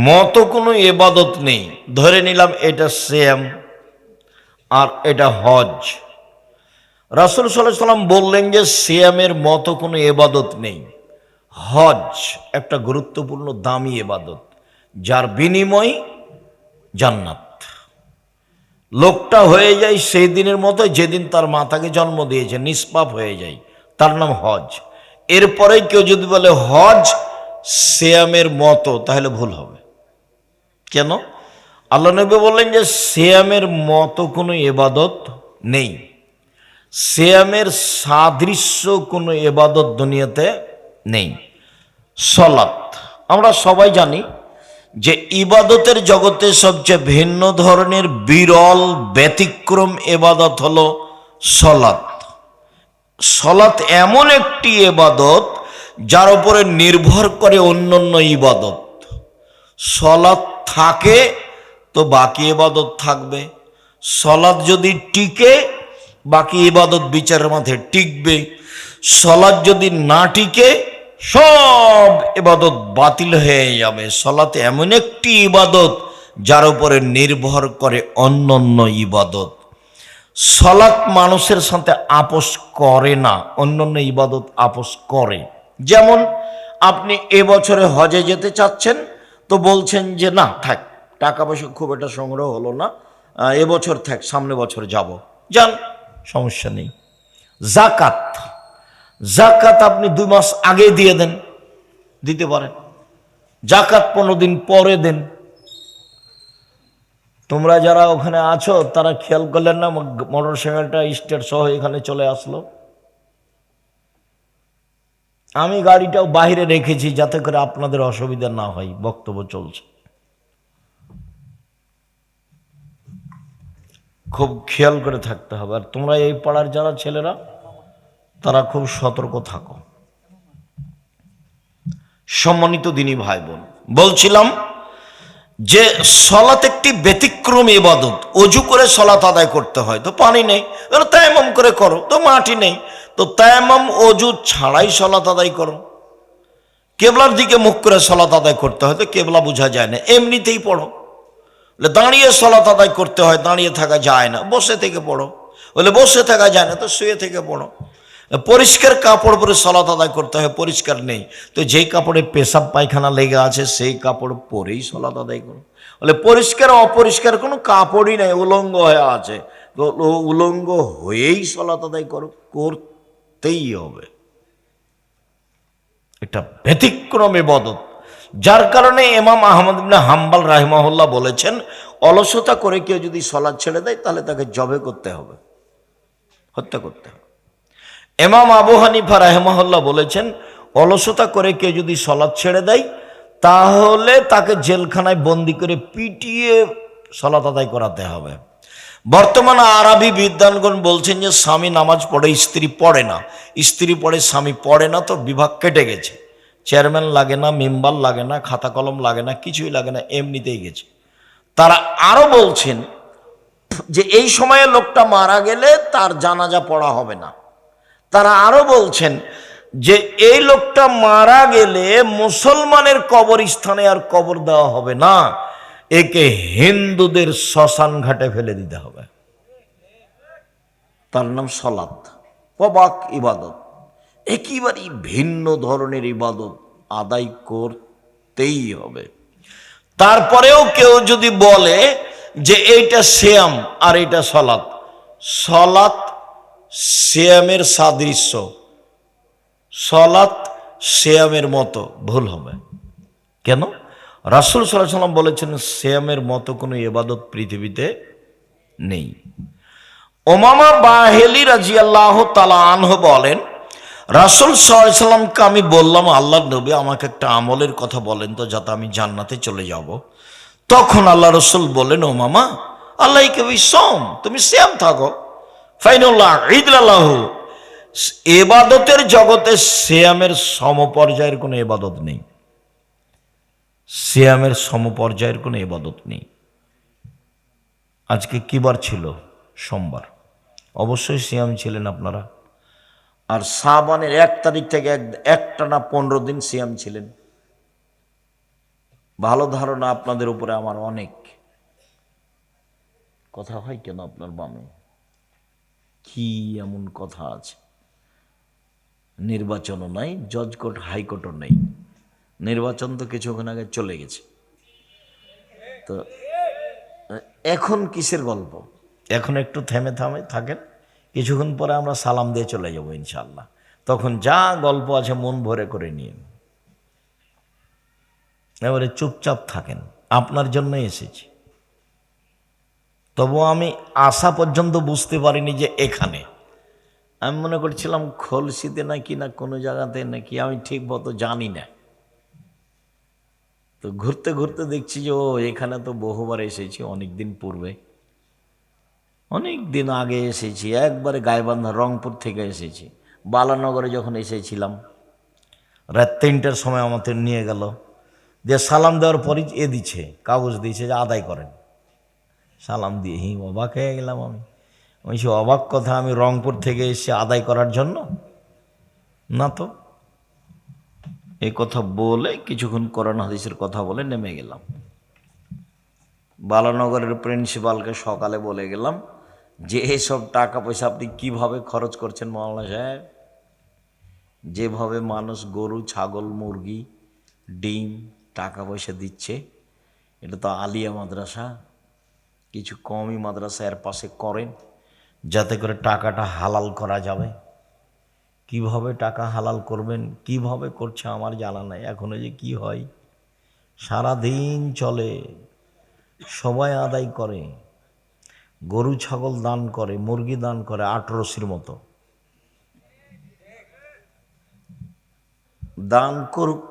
মতো কোনো ইবাদত নেই। ধরে নিলাম এটা সিয়াম আর এটা হজ। রাসূল সাল্লাল্লাহু আলাইহি সাল্লাম বললেন যে সিয়ামের মতো কোনো ইবাদত নেই। হজ একটা গুরুত্বপূর্ণ দামি ইবাদত, যার বিনিময় জান্নাত। লোকটা হয়ে যায় সেই দিনের মতো যেদিন তার মাতাকে জন্ম দিয়েছে, নিষ্পাপ হয়ে যায়, তার নাম হজ। এরপরে কেউ যদি বলে হজ সিয়ামের মতো, তাহলে ভুল হবে। কেন? আল্লাহ নবী বললেন যে সিয়ামের মতো কোনো ইবাদত নেই, সিয়ামের সাদৃশ্য কোনো ইবাদত দুনিয়াতে নেই। সালাত, আমরা সবাই জানি যে ইবাদতের জগতে সবচেয়ে ভিন্ন ধরনের বিরল ব্যতিক্রম ইবাদত হলো সালাত। সালাত এমন একটি ইবাদত যার উপরে নির্ভর করে অন্যান্য ইবাদত। সালাত থাকে তো বাকি ইবাদত থাকবে, সালাত যদি টিকে বাকি ইবাদত বিচারের মাঝে টিকবে, সালাত যদি না টিকে সব ইবাদত বাতিল হয়ে যাবে। সালাত এমন একটি ইবাদত যার উপরে নির্ভর করে অন্যান্য ইবাদত। সলাৎ মানুষের সাথে আপোষ করে না, অন্যান্য ইবাদত আপোষ করে। যেমন আপনি এবছরে হজে যেতে চাচ্ছেন, তো বলছেন যে না থাক, টাকা পয়সা খুব একটা সংগ্রহ হলো না, এবছর থাক, সামনে বছর যাব, যান, সমস্যা নেই। জাকাত, জাকাত আপনি 2 মাস আগে দিয়ে দেন, দিতে পারেন। জাকাত 15 দিন পরে দেন। তোমরা যারা ওখানে আছো তারা খেয়াল করলেন না, মোটর সাইকেলটা স্টার্ট সহ এখানে চলে আসলো। আমি গাড়িটাও বাইরে রেখেছি যাতে করে আপনাদের অসুবিধা না হয়, বক্তব্য চলছে। খুব খেয়াল করে থাকতে হবে। আর তোমরা এই পাড়ার যারা ছেলেরা, তারা খুব সতর্ক থাকো। সম্মানিত দিনী ভাই বোন, বলছিলাম যে সলাত একটি ব্যতিক্রমী ইবাদত। অজু করে সলাত আদায় করতে হয়, তো পানি নেই, তায়াম্মুম করে করো, তো মাটি নেই, তো তায়াম্মুম অজু ছাড়াই সলাত আদায় করো। কেবলার দিকে মুখ করে সলাত আদায় করতে হয়, তো কেবলা বোঝা যায় না, এমনিতেই পড়ো। দাঁড়িয়ে সলাত আদায় করতে হয়, দাঁড়িয়ে থাকা যায় না, বসে থেকে পড়ো। বলে বসে থাকা যায় না, তো শুয়ে থেকে পড়ো। পরিষ্কার কাপড় পরে সলাত আদায় করতে হয়, পরিষ্কার নেই, তো যেই কাপড়ে পেশাব পায়খানা লেগে আছে সেই কাপড় পরেই সলাত আদায় করো। বলে পরিষ্কার অপরিষ্কার কোনো কাপড়ই নেই, উলঙ্গ হয়ে আছে, তো উলঙ্গ হয়েই সলাত আদায় করো, করতেই হবে। এটা ব্যতিক্রম ইবাদত, যার কারণে ইমাম আহমদ ইবনে হাম্বল রাহিমাহুল্লাহ বলেছেন, অলসতা করে কেউ যদি সলাত ছেড়ে দেয় তাহলে তাকে জবে করতে হবে, হত্যা করতে হবে। ইমাম আবু হানিফা রাহিমাহুল্লাহ বলেছেন, অলসতা করে কেউ যদি সলাত ছেড়ে দেয় তাহলে তাকে জেলখানায় বন্দি করে পিটিয়ে সলাত আদায় করাতে হবে। বর্তমানে আরবি বিদ্বানগণ বলছেন যে স্বামী নামাজ পড়ে, স্ত্রী পড়ে না, স্ত্রী পড়ে, স্বামী পড়ে না, তো বিভাগ কেটে গেছে। চেয়ারম্যান লাগে না, মেম্বার লাগে না, খাতা কলম লাগে না, কিছুই লাগে না, এমনিতেই গেছে। তারা আরো বলছেন যে এই সময়ে লোকটা মারা গেলে তার জানাজা পড়া হবে না। তারা আরো বলছেন যে এই লোকটা মারা গেলে মুসলমানের কবরস্থানে আর কবর দেওয়া হবে না, একে হিন্দুদের শ্মশান ঘাটে ফেলে দিতে হবে। তার নাম সলাত, অবাক ইবাদত, একেবারেই ভিন্ন ধরনের ইবাদত, আদায় করতেই হবে। তারপরেও কেউ যদি বলে যে এইটা সিয়াম আর এইটা সলাত, সলাত সিয়ামের সাদৃশ্য, সলাত সিয়ামের মতো, ভুল হবে। কেন? রাসূল সাল্লাল্লাহু আলাইহি ওয়াসাল্লাম বলেছেন সিয়ামের মতো কোনো ইবাদত পৃথিবীতে নেই। উমামা বাহিলি রাদিয়াল্লাহু তাআলা আনহু বলেন, রাসূল সাল্লাল্লাহু আলাইহি ওয়াসাল্লামকে আমি বললাম, আল্লাহর নবী আমাকে একটা আমলের কথা বলেন তো যাতে আমি জান্নাতে চলে যাব। তখন আল্লাহ রাসূল বলেন, উমামা আল্লাহকে বিসম, তুমি সিয়াম থাকো, ফাইনাল্লাহ ঈদুল্লাহু, ইবাদতের জগতে সিয়ামের সমপর্যায়ের কোনো ইবাদত নেই, সিয়ামের সমপর্যায়ের কোনো ইবাদত নেই। আজকে কি বার ছিল? সোমবার। অবশ্যই সিয়াম ছিলেন আপনারা। আর শাবানের 1 তারিখ থেকে একটানা 15 দিন সিয়াম ছিলেন। ভালো ধারণা আপনাদের উপরে আমার অনেক। কথা হয় কেন আপনার বামে? কি এমন কথা আছে? নির্বাচনও নাই, জজ কোর্ট হাইকোর্টও নেই, নির্বাচন তো কিছুক্ষণ আগে চলে গেছে, তো এখন কিসের গল্প? এখন একটু থেমে থাকেন, কিছুক্ষণ পরে আমরা সালাম দিয়ে চলে যাব ইনশাল্লাহ। তখন যা গল্প আছে মন ভরে করে নিন, এবারে চুপচাপ থাকেন, আপনার জন্য এসেছি। তবু আমি আসা পর্যন্ত বুঝতে পারিনি যে এখানে, আমি মনে করছিলাম খলসিতে নাকি না কোনো জায়গাতে নাকি, আমি ঠিক মতো জানি না। তো ঘুরতে ঘুরতে দেখছি যে ও এখানে তো বহুবার এসেছি, অনেক দিন পূর্বে, অনেক দিন আগে এসেছি, একবারে গাইবান্ধা রংপুর থেকে এসেছি। বালানগরে যখন এসেছিলাম রাত 3টার সময় আমাদের নিয়ে গেল, দিয়ে সালাম দেওয়ার পরই দিচ্ছে, কাগজ দিয়েছে যে আদায় করেন। সালাম দিয়ে অবাক হয়ে গেলাম আমি। বলছি অবাক কথা, আমি রংপুর থেকে এসে আদায় করার জন্য না তো। এই কথা বলে কিছুক্ষণ কোরআন হাদিসের কথা বলে নেমে গেলাম। বালানগরের প্রিন্সিপালকে সকালে বলে গেলাম যে এসব টাকা পয়সা আপনি কিভাবে খরচ করছেন মাওলানা সাহেব? যেভাবে মানুষ গরু, ছাগল, মুরগি, ডিম টাকা পয়সা দিচ্ছে, এটা তো আলিয়া মাদ্রাসা, কিছু কমই মাদ্রাসা এর পাশে করেন যাতে করে টাকাটা হালাল করা যাবে। কিভাবে টাকা হালাল করবেন, কিভাবে করছে আমার জানা নাই। এখনো যে কি হয়, সারাদিন চলে, সবাই আদায় করে, গরু ছাগল দান করে, মুরগি দান করে, 18 মতো। দান করুক,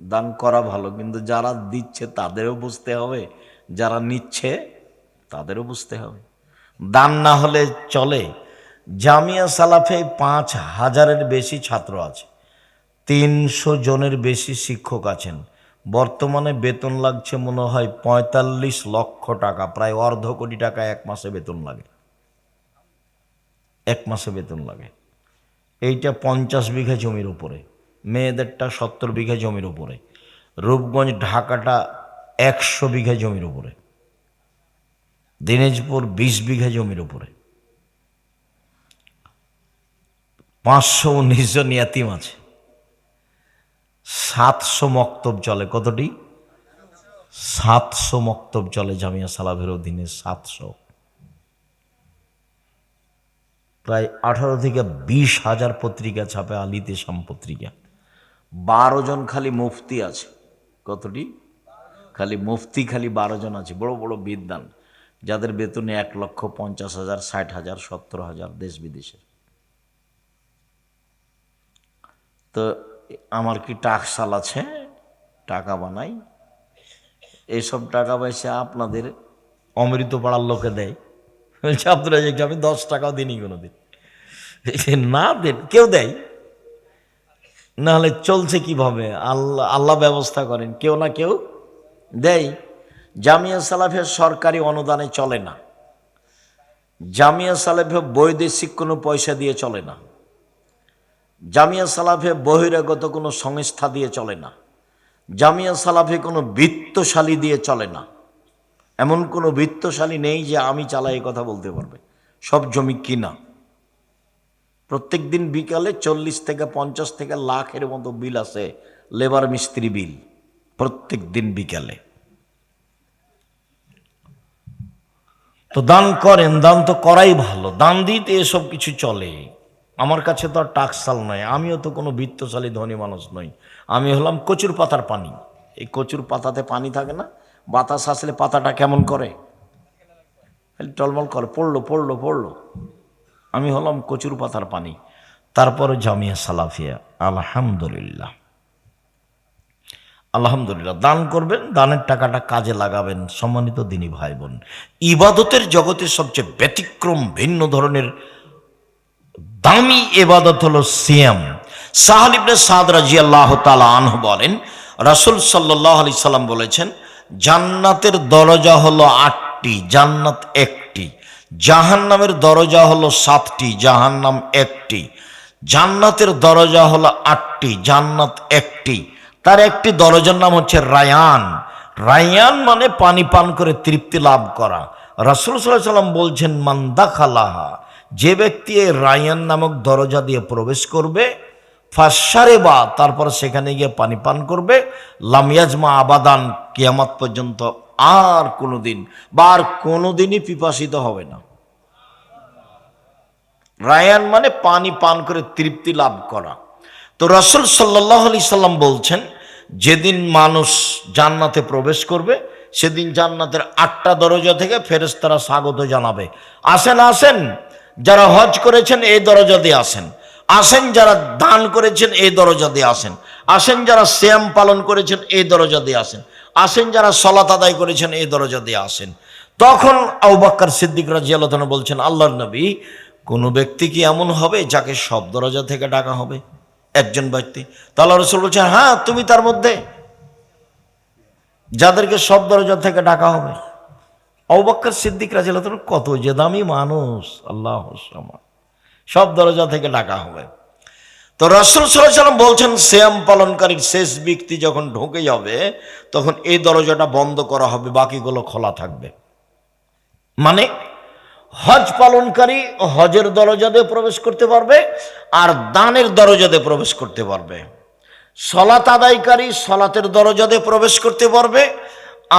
দান করা ভালো, কিন্তু যারা দিচ্ছে তাদেরও বুঝতে হবে, যারা নিচ্ছে তাদেরও বুঝতে হবে। দান না হলে চলে। জামিয়া সালাফে 5,000-এর বেশি ছাত্র আছে, 300 জনের বেশি শিক্ষক আছেন। বর্তমানে বেতন লাগছে মনে হয় 45 লক্ষ টাকা, প্রায় অর্ধ কোটি টাকা এক মাসে বেতন লাগে। এক মাসে বেতন লাগে। এইটা 50 বিঘা জমির উপরে, মেয়েদেরটা 70 বিঘা জমির উপরে, রূপগঞ্জ ঢাকাটা 100 বিঘা জমির উপরে, দিনাজপুর 20 বিঘা জমির উপরে, 519 জন ইয়াতিম আছে, 700 মক্তব চলে। কতটি? 700 মক্তব চলে জামিয়া সালাফের অধীনে। 700, প্রায় 18 থেকে 20 হাজার পত্রিকা ছাপে আলিতে সাম পত্রিকা। 12 জন খালি মুফতি আছে। কতটি? খালি মুফতি খালি 12 জন আছে, বড় বড় বিদ্বান, যাদের বেতনে 1,50,000, 60,000, 70,000 দেশ বিদেশের। তো আমার কি টাকশাল আছে? টাকা বানাই, এইসব টাকা পয়সা আপনাদের অমৃত পাড়ার লোকে দেয়। বলছে আব্দুল রাজ্জাক, আমি 10 টাকাও দিইনি কোনোদিন। না দেন, কেউ দেয় না হলে চলছে কিভাবে? আল্লাহ আল্লাহ ব্যবস্থা করেন, কেউ না কেউ দেয়। জামিয়া সালাফের সরকারি অনুদানে চলে না, জামিয়া সালাফে বৈদেশিক কোনো পয়সা দিয়ে চলে না, জামিয়া সালাফে বহিরাগত কোনো সংস্থা দিয়ে চলে না, জামিয়া সালাফে কোনো বিত্তশালী দিয়ে চলে না। এমন কোনো বিত্তশালী নেই যে আমি চালাই এই কথা বলতে পারবে। সব জমি কিনা। প্রত্যেক দিন বিকালে 40 থেকে 50 থেকে লাখের মতো বিল আছে, লেবার মিস্ত্রি বিল, প্রত্যেক দিন বিকালে। তো দান করেন, দান তো করাই ভালো, দান দিতে এসব কিছু চলে। আমার কাছে তো আর টাকশাল নয়, আমিও তো কোনো বিত্তশালী ধনী মানুষ নই। আমি হলাম কচুর পাতার পানি। এই কচুর পাতাতে পানি থাকে না, বাতাস আসলে পাতাটা কেমন করে, টলমল করে, পড়লো পড়লো পড়লো। আমি হলাম কচুর পাতার পানি। তারপরে জামিয়া সালাফিয়া, আলহামদুলিল্লাহ, আলহামদুলিল্লাহ। দান করবেন, দানের টাকাটা কাজে লাগাবেন। সম্মানিত দিনী ভাই বোন, ইবাদতের জগতে সবচেয়ে ব্যতিক্রম ভিন্ন ধরনের দামি ইবাদত হলো সিয়াম। সাহাল ইবনে সাদ রাদিয়াল্লাহু তাআলা আনহু বলেন, রাসূল সাল্লাল্লাহু আলাইহি সাল্লাম বলেছেন, জান্নাতের দরজা হলো 8টি, জান্নাত 1টি। জাহান্নামের দরজা হলো 7টি, জাহান্নাম 1টি। জান্নাতের দরজা হলো 8টি, জান্নাত 1টি। তার একটি দরজার নাম হচ্ছে রায়ান। রায়ান মানে পানি পান করে তৃপ্তি লাভ করা। রাসূল সাল্লাল্লাহু আলাইহি সাল্লাম বলছেন, মান দাখালাহা, যে ব্যক্তি এই রায়ান নামক দরজা দিয়ে প্রবেশ করবে, ফাশারে বা, তারপর সেখানে গিয়ে পানি পান করবে, লাম ইয়াজমা আবাদান, কিয়ামত পর্যন্ত আর কোনোদিন বা আর কোনোদিনই পিপাসিত হবে না। রায়ান মানে পানি পান করে তৃপ্তি লাভ করা। তো রাসূল সাল্লাল্লাহু আলাইহি সাল্লাম বলছেন, যেদিন মানুষ জান্নাতে প্রবেশ করবে, সেদিন জান্নাতের 8টা দরজা থেকে ফেরেশতারা স্বাগত জানাবে, আসেন আসেন, যারা হজ করেছেন এই দরজা দিয়ে আসেন, আসেন যারা দান করেছেন এই দরজা দিয়ে আসেন, আসেন যারা সিয়াম পালন করেছেন এই দরজা দিয়ে আসেন, আসেন যারা সালাত আদায় করেছেন এই দরজা দিয়ে আসেন। তখন আবু বকর সিদ্দিক রাদিয়াল্লাহু তাআলা বলছেন, আল্লাহর নবী, কোন ব্যক্তি কি এমন হবে যাকে সব দরজা থেকে ডাকা হবে? একজন ব্যক্তি। তাহলে রাসূল বলছেন, হ্যাঁ তুমি তার মধ্যে, যাদেরকে সব দরজা থেকে ডাকা হবে। আবু বকর সিদ্দিক রাদিয়াল্লাহু তাআলা কত যে দামি মানুষ, আল্লাহুস সামাদ, সব দরজা থেকে ডাকা হবে। তো রাসূল সাল্লাল্লাহু আলাইহি ওয়াসাল্লাম বলছেন, সিয়াম পালনকারীর শেষ ব্যক্তি যখন ঢুকে যাবে, তখন এই দরজাটা বন্ধ করা হবে, বাকিগুলো খোলা থাকবে। মানে হজ পালনকারী হজের দরজা দিয়ে প্রবেশ করতে পারবে আর দানের দরজা দিয়ে প্রবেশ করতে পারবে। সলাত আদায়কারী সলাতের দরজা দিয়ে প্রবেশ করতে পারবে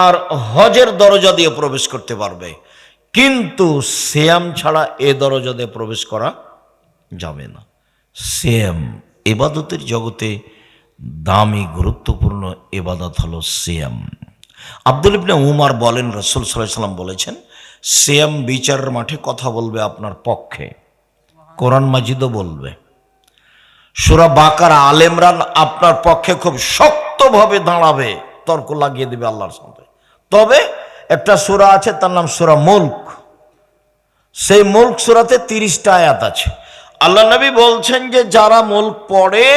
আর হজের দরজা দিয়ে প্রবেশ করতে পারবে। কিন্তু সিয়াম ছাড়া এ দরজা দিয়ে প্রবেশ করা যাবে না। সিয়াম ইবাদতের জগতে দামি গুরুত্বপূর্ণ ইবাদত হলো সিয়াম। আব্দুল ইবনে উমর বলেন, রাসূল সাল্লাল্লাহু আলাইহি ওয়াসাল্লাম বলেছেন, সিয়াম বিচারের মাঠে কথা বলবে আপনার পক্ষে, কোরআন মাজিদও বলবে। সূরা বাকারা, আলে ইমরান আপনার পক্ষে খুব শক্তভাবে দাঁড়াবে, তর্ক লাগিয়ে দেবে আল্লাহর সাথে। তবে একটা সূরা আছে, তার নাম সূরা মুলক। সেই মুলক সূরাতে 30টা আয়াত আছে। আল্লাহ নবী বলছেন যে যারা মুলক পড়ে,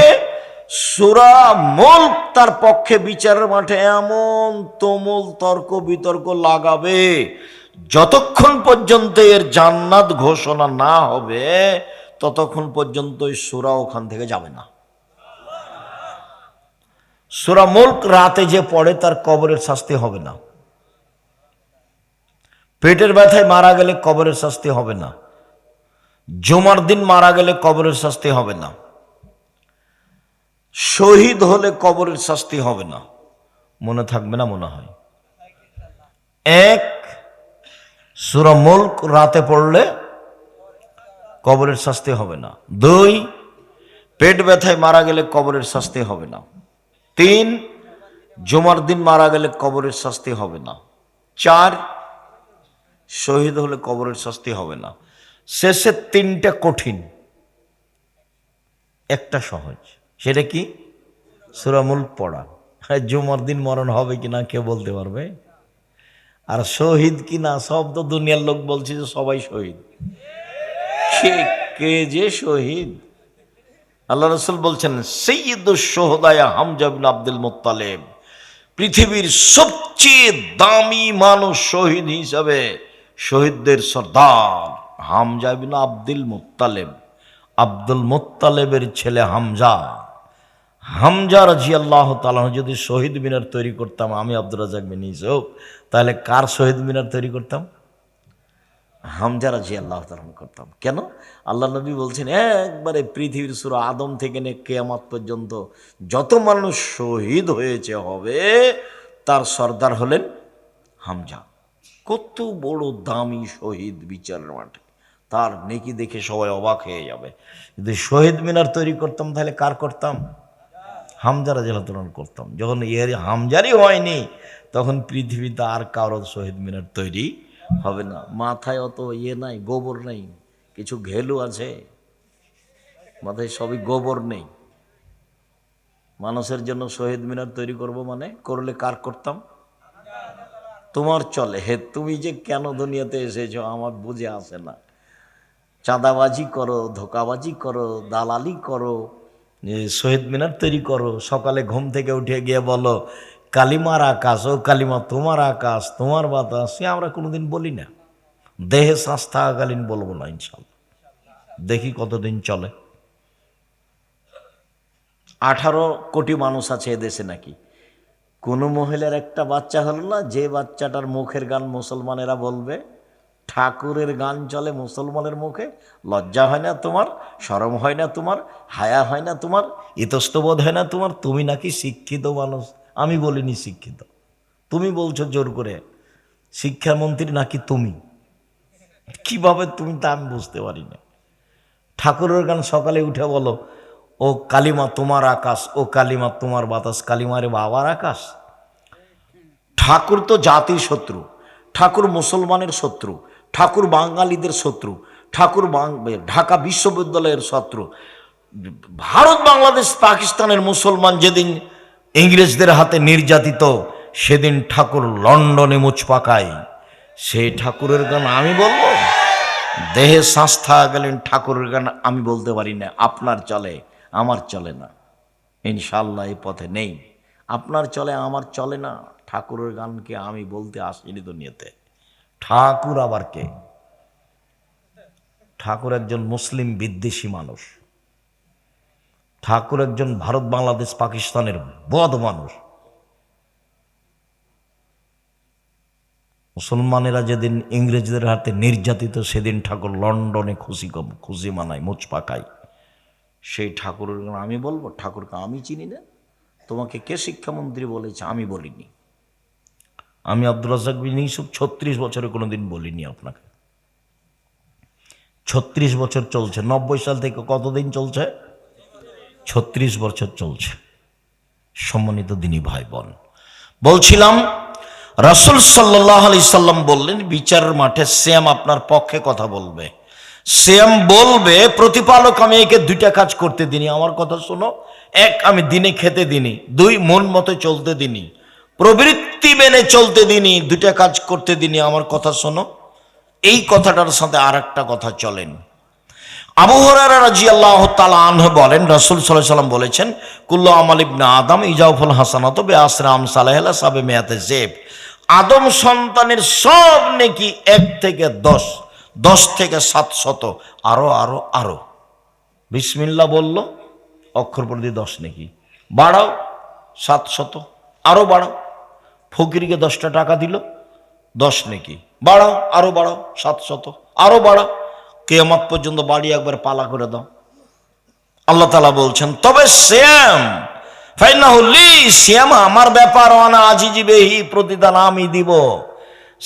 সূরা মুলক তার পক্ষে বিচারের মাঠে এমন তুমুল তর্ক বিতর্ক লাগাবে, যতক্ষণ পর্যন্ত এর জান্নাত ঘোষণা না হবে ততক্ষণ পর্যন্ত এই সূরা ওখান থেকে যাবে না। সূরা মুলক রাতে যে পড়ে তার কবরের শাস্তি হবে না। পেটের ব্যথায় মারা গেলে কবরের শাস্তি হবে না। জুমার দিন মারা গেলে কবরের শাস্তি হবে না। শহীদ হলে কবরের শাস্তি হবে না। মনে থাকবে না মনে হয়? এক, সূরা মুলক রাতে পড়লে কবরের শাস্তি হবে না। 2, পেট ব্যথায় মারা গেলে কবরের শাস্তি হবে না। 3, জুমার দিন মারা গেলে কবরের শাস্তি হবে না। 4, শহীদ হলে কবরের শাস্তি হবে না। শেষে 3টা কঠিন, একটা সহজ। সেটা কি? সূরা মুলক পড়া। জুমার দিন মরণ হবে কিনা কে বলতে পারবে? আর শহীদ কিনা সব তো দুনিয়ার লোক বলছে যে সবাই শহীদ। কে যে শহীদ? আল্লাহ রাসূল বলছেন, সাইয়্যিদুশ শুহাদা হামজা বিন আব্দুল মুত্তালিব, পৃথিবীর সবচেয়ে দামি মানুষ শহীদ হিসাবে শহীদদের সর্দার হামজা বিন আব্দুল মুত্তালিব। আব্দুল মুত্তালিবের ছেলে হামজা। হামজা রাদিয়াল্লাহু তাআলা যদি শহীদ মিনার তৈরি করতাম আমি আব্দুর রাজ্জাক বিন ইউসুফ, তাহলে কার শহীদ মিনার তৈরি করতাম? হামজা রাদিয়াল্লাহু তাআলা করতাম। কেন? আল্লাহ নবী বলছেন, একবারে পৃথিবীর সূরা আদম থেকে নিয়ে কিয়ামত পর্যন্ত যত মানুষ শহীদ হয়েছে হবে তার সর্দার হলেন হামজা। কত বড় দামি শহীদ বিচারের মাঠে, তার নেকি দেখে সবাই অবাক হয়ে যাবে। যদি শহীদ মিনার তৈরি করতাম তাহলে কার করতাম? হামজা রাদিয়াল্লাহু তাআলা করতাম। যখন এর হামজারই হয়নি তখন পৃথিবীতে আর কারো শহীদ মিনার তৈরি হবে না। মাথায় অত নাই, গোবর নেই, কিছু ঘেলু আছে মাথায়, সবই গোবর নেই। মানুষের জন্য শহীদ মিনার তৈরি করব মানে, করলে কার করতাম? তোমার চলে। হে, তুমি যে কেন দুনিয়াতে এসেছো আমার বুঝে আসে না। চাঁদাবাজি করো, ধোকাবাজি করো, দালালি করো, শহীদ মিনার তৈরি করো। সকালে ঘুম থেকে উঠে গিয়ে বলো কালিমার আকাশ, ও কালিমা তোমার আকাশ তোমার বাতাস, সে আমরা কোনোদিন বলি না। দেহে শ্বাস থাকাকালীন বলবো না ইনশাল্লাহ। দেখি কতদিন চলে। 18 কোটি মানুষ আছে এদেশে, নাকি কোনো মহিলার একটা বাচ্চা হলো না যে বাচ্চাটার মুখের গান মুসলমানেরা বলবে? ঠাকুরের গান চলে মুসলমানের মুখে। লজ্জা হয় না তোমার? শরম হয় না তোমার? হায়া হয় না তোমার? ইতস্তবোধ হয় না তোমার? তুমি নাকি শিক্ষিত মানুষ। আমি বলিনি শিক্ষিত, তুমি বলছো জোর করে। শিক্ষামন্ত্রী নাকি তুমি? কিভাবে তুমি তা আমি বুঝতে পারি না। ঠাকুরের গান সকালে উঠে বলো ও কালিমা তোমার আকাশ, ও কালিমা তোমার বাতাস, কালিমারে বাবার আকাশ। ঠাকুর তো জাতির শত্রু, ঠাকুর মুসলমানের শত্রু, ঠাকুর বাঙালিদের শত্রু, ঠাকুর ঢাকা বিশ্ববিদ্যালয়ের শত্রু। ভারত বাংলাদেশ পাকিস্তানের মুসলমান যেদিন ইংরেজদের হাতে নির্যাতিত সেদিন ঠাকুর লন্ডনে মুচ পাকায়। সেই ঠাকুরের গান আমি বলবো? দেহে শ্বাস থাকাকালীন ঠাকুরের গান আমি বলতে পারি না। আপনার চলে, আমার চলে না। ইনশাল্লাহ এই পথে নেই। আপনার চলে, আমার চলে না। ঠাকুরের গানকে আমি বলতে আসিনি দুনিয়াতে। ঠাকুর আবার কে? ঠাকুর একজন মুসলিম বিদ্বেষী মানুষ। ঠাকুর একজন ভারত বাংলাদেশ পাকিস্তানের বদ মানুষ। মুসলমানেরা যেদিন ইংরেজদের হাতে নির্যাতিত সেদিন ঠাকুর লন্ডনে খুশি মানায়, মুচ পাকায়। সেই ঠাকুরের আমি বলবো? ঠাকুরকে আমি চিনি না। তোমাকে কে শিক্ষামন্ত্রী বলেছে? আমি বলিনি। আমি আব্দুল রাজ্জাক বিন ইউসুফ 36 বছরে কোনোদিন বলিনি আপনাকে। 36 বছর চলছে, 90 সাল থেকে কতদিন চলছে? 36 বছর চলছে। সম্মানিত দিনী ভাই বোন, বলছিলাম রাসূল সাল্লাল্লাহু আলাইহি সাল্লাম বললেন, বিচারের মাঠে শ্যাম আপনার পক্ষে কথা বলবে। শ্যাম বলবে, প্রতিপালক আমি একে দুইটা কাজ করতে দিনি, আমার কথা শোনো। এক, আমি দিনে খেতে দিনি। দুই, মন মতো চলতে দিনি, প্রবৃত্তি মেনে চলতে দিনি। দুইটা কাজ করতে দিনি, আমার কথা শোনো। এই কথাটার সাথে আর একটা কথা চলেন। আবু হুরায়রা রাদিয়াল্লাহু তাআলা আনহু বলেন, রাসূল সাল্লাল্লাহু আলাইহি ওয়াসাল্লাম বলেছেন, কুল্লু আমাল ইবনে আদম ইজাউফুল হাসানাতু বিআশরি আমসালিহা সাবে মিয়াতে জেব। আদম সন্তানের সব নেকি 1 থেকে 10, 10 থেকে 700, আরো আরো আরো। বিসমিল্লাহ বলল, অক্ষর প্রতি 10 নেকি, বাড়াও 700, আরো বাড়াও। ফকিরকে 10টা টাকা দিল, 10 নেকি, বাড়াও, আরো বাড়াও 700, আরো বাড়াও। কিয়ামত পর্যন্ত বাড়ি একবার পালা করে দাও। আল্লাহ তাআলা বলছেন, তবে শ্যাম ফাইনাহু লি, শ্যাম আমার ব্যাপার, ওয়ানা আজিজি বিহি, প্রতিদান আমি দিব।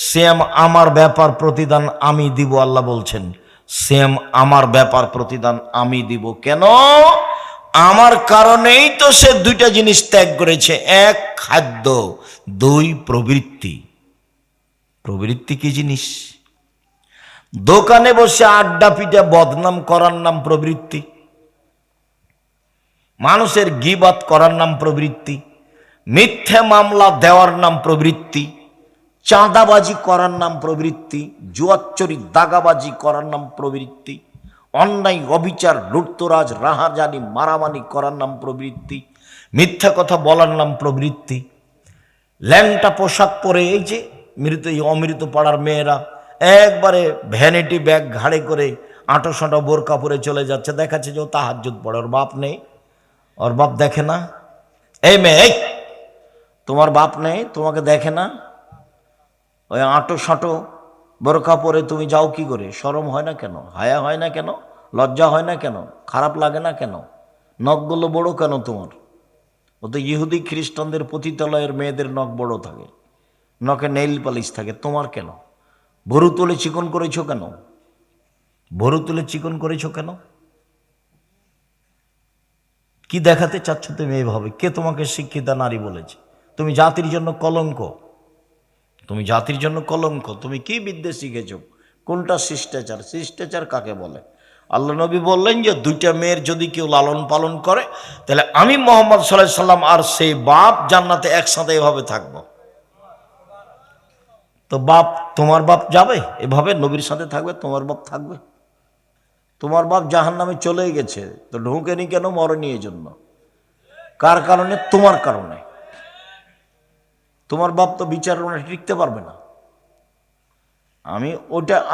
শ্যাম আমার ব্যাপার, প্রতিদান আমি দিব। আল্লাহ বলছেন শ্যাম আমার ব্যাপার, প্রতিদান আমি দিব। কেন? আমার কারণেই তো সে দুইটা জিনিস ত্যাগ করেছে। এক, খাদ্য। দুই, প্রবৃত্তি। প্রবৃত্তি কি জিনিস? দোকানে বসে আড্ডা পিটে বদনাম করার নাম প্রবৃত্তি। মানুষের গীবাত করার নাম প্রবৃত্তি। মিথ্যে মামলা দেওয়ার নাম প্রবৃত্তি। চাঁদাবাজি করার নাম প্রবৃত্তি। জুয়াচুরি দাগাবাজি করার নাম প্রবৃত্তি। অন্যায় অবিচার লুটতরাজ রাহাজানি মারামারি করার নাম প্রবৃত্তি। মিথ্যা কথা বলার নাম প্রবৃত্তি। ল্যাংটা পোশাক পরে এই যে অমৃত পাড়ার মেয়েরা একবারে ভ্যানিটি ব্যাগ ঘাড়ে করে আঁটো সাঁটো বোরকা পরে চলে যাচ্ছে, দেখাচ্ছে যে ও তাহাজ্জুদ পড়ে, ওর বাপ নেই, ওর বাপ দেখে না। এই মেয়ে, এই তোমার বাপ নেই, তোমাকে দেখে না? ওই আঁটো সাঁটো বোরকা পরে তুমি যাও কি করে? শরম হয় না কেন? হায়া হয় না কেন? লজ্জা হয় না কেন? খারাপ লাগে না কেন? নখগুলো বড় কেন তোমার? ও তো ইহুদি খ্রিস্টানদের পতিতালয়ের মেয়েদের নখ বড় থাকে, নখে নেইল পালিশ থাকে, তোমার কেন? ভরু তুলে চিকন করেছো কেন? ভরু তুলে চিকন করেছো কেন? কি দেখাতে চাচ্ছ তুমি এইভাবে? কে তোমাকে শিক্ষিতা নারী বলেছে? তুমি জাতির জন্য কলঙ্ক, তুমি জাতির জন্য কলঙ্ক। তুমি কি বিদ্যে শিখেছ? কোনটা শিষ্টাচার? শিষ্টাচার কাকে বলে? আল্লাহ নবী বললেন যে দুইটা মেয়ের যদি কেউ লালন পালন করে, তাহলে আমি মুহাম্মদ সাল্লাল্লাহু আলাইহি সাল্লাম আর সেই বাপ জান্নাতে একসাথে এভাবে থাকবো। তো বাপ, তোমার বাপ যাবে এভাবে নবীর সাথে থাকবে? তোমার বাপ থাকবে? তোমার বাপ জাহান্নামে চলে গেছে, তো ঢুকেনি কেন? মরেনি এই জন্য। কার কারণে? তোমার কারণে। তোমার বাপ তো বিচার টিকতে পারবে না।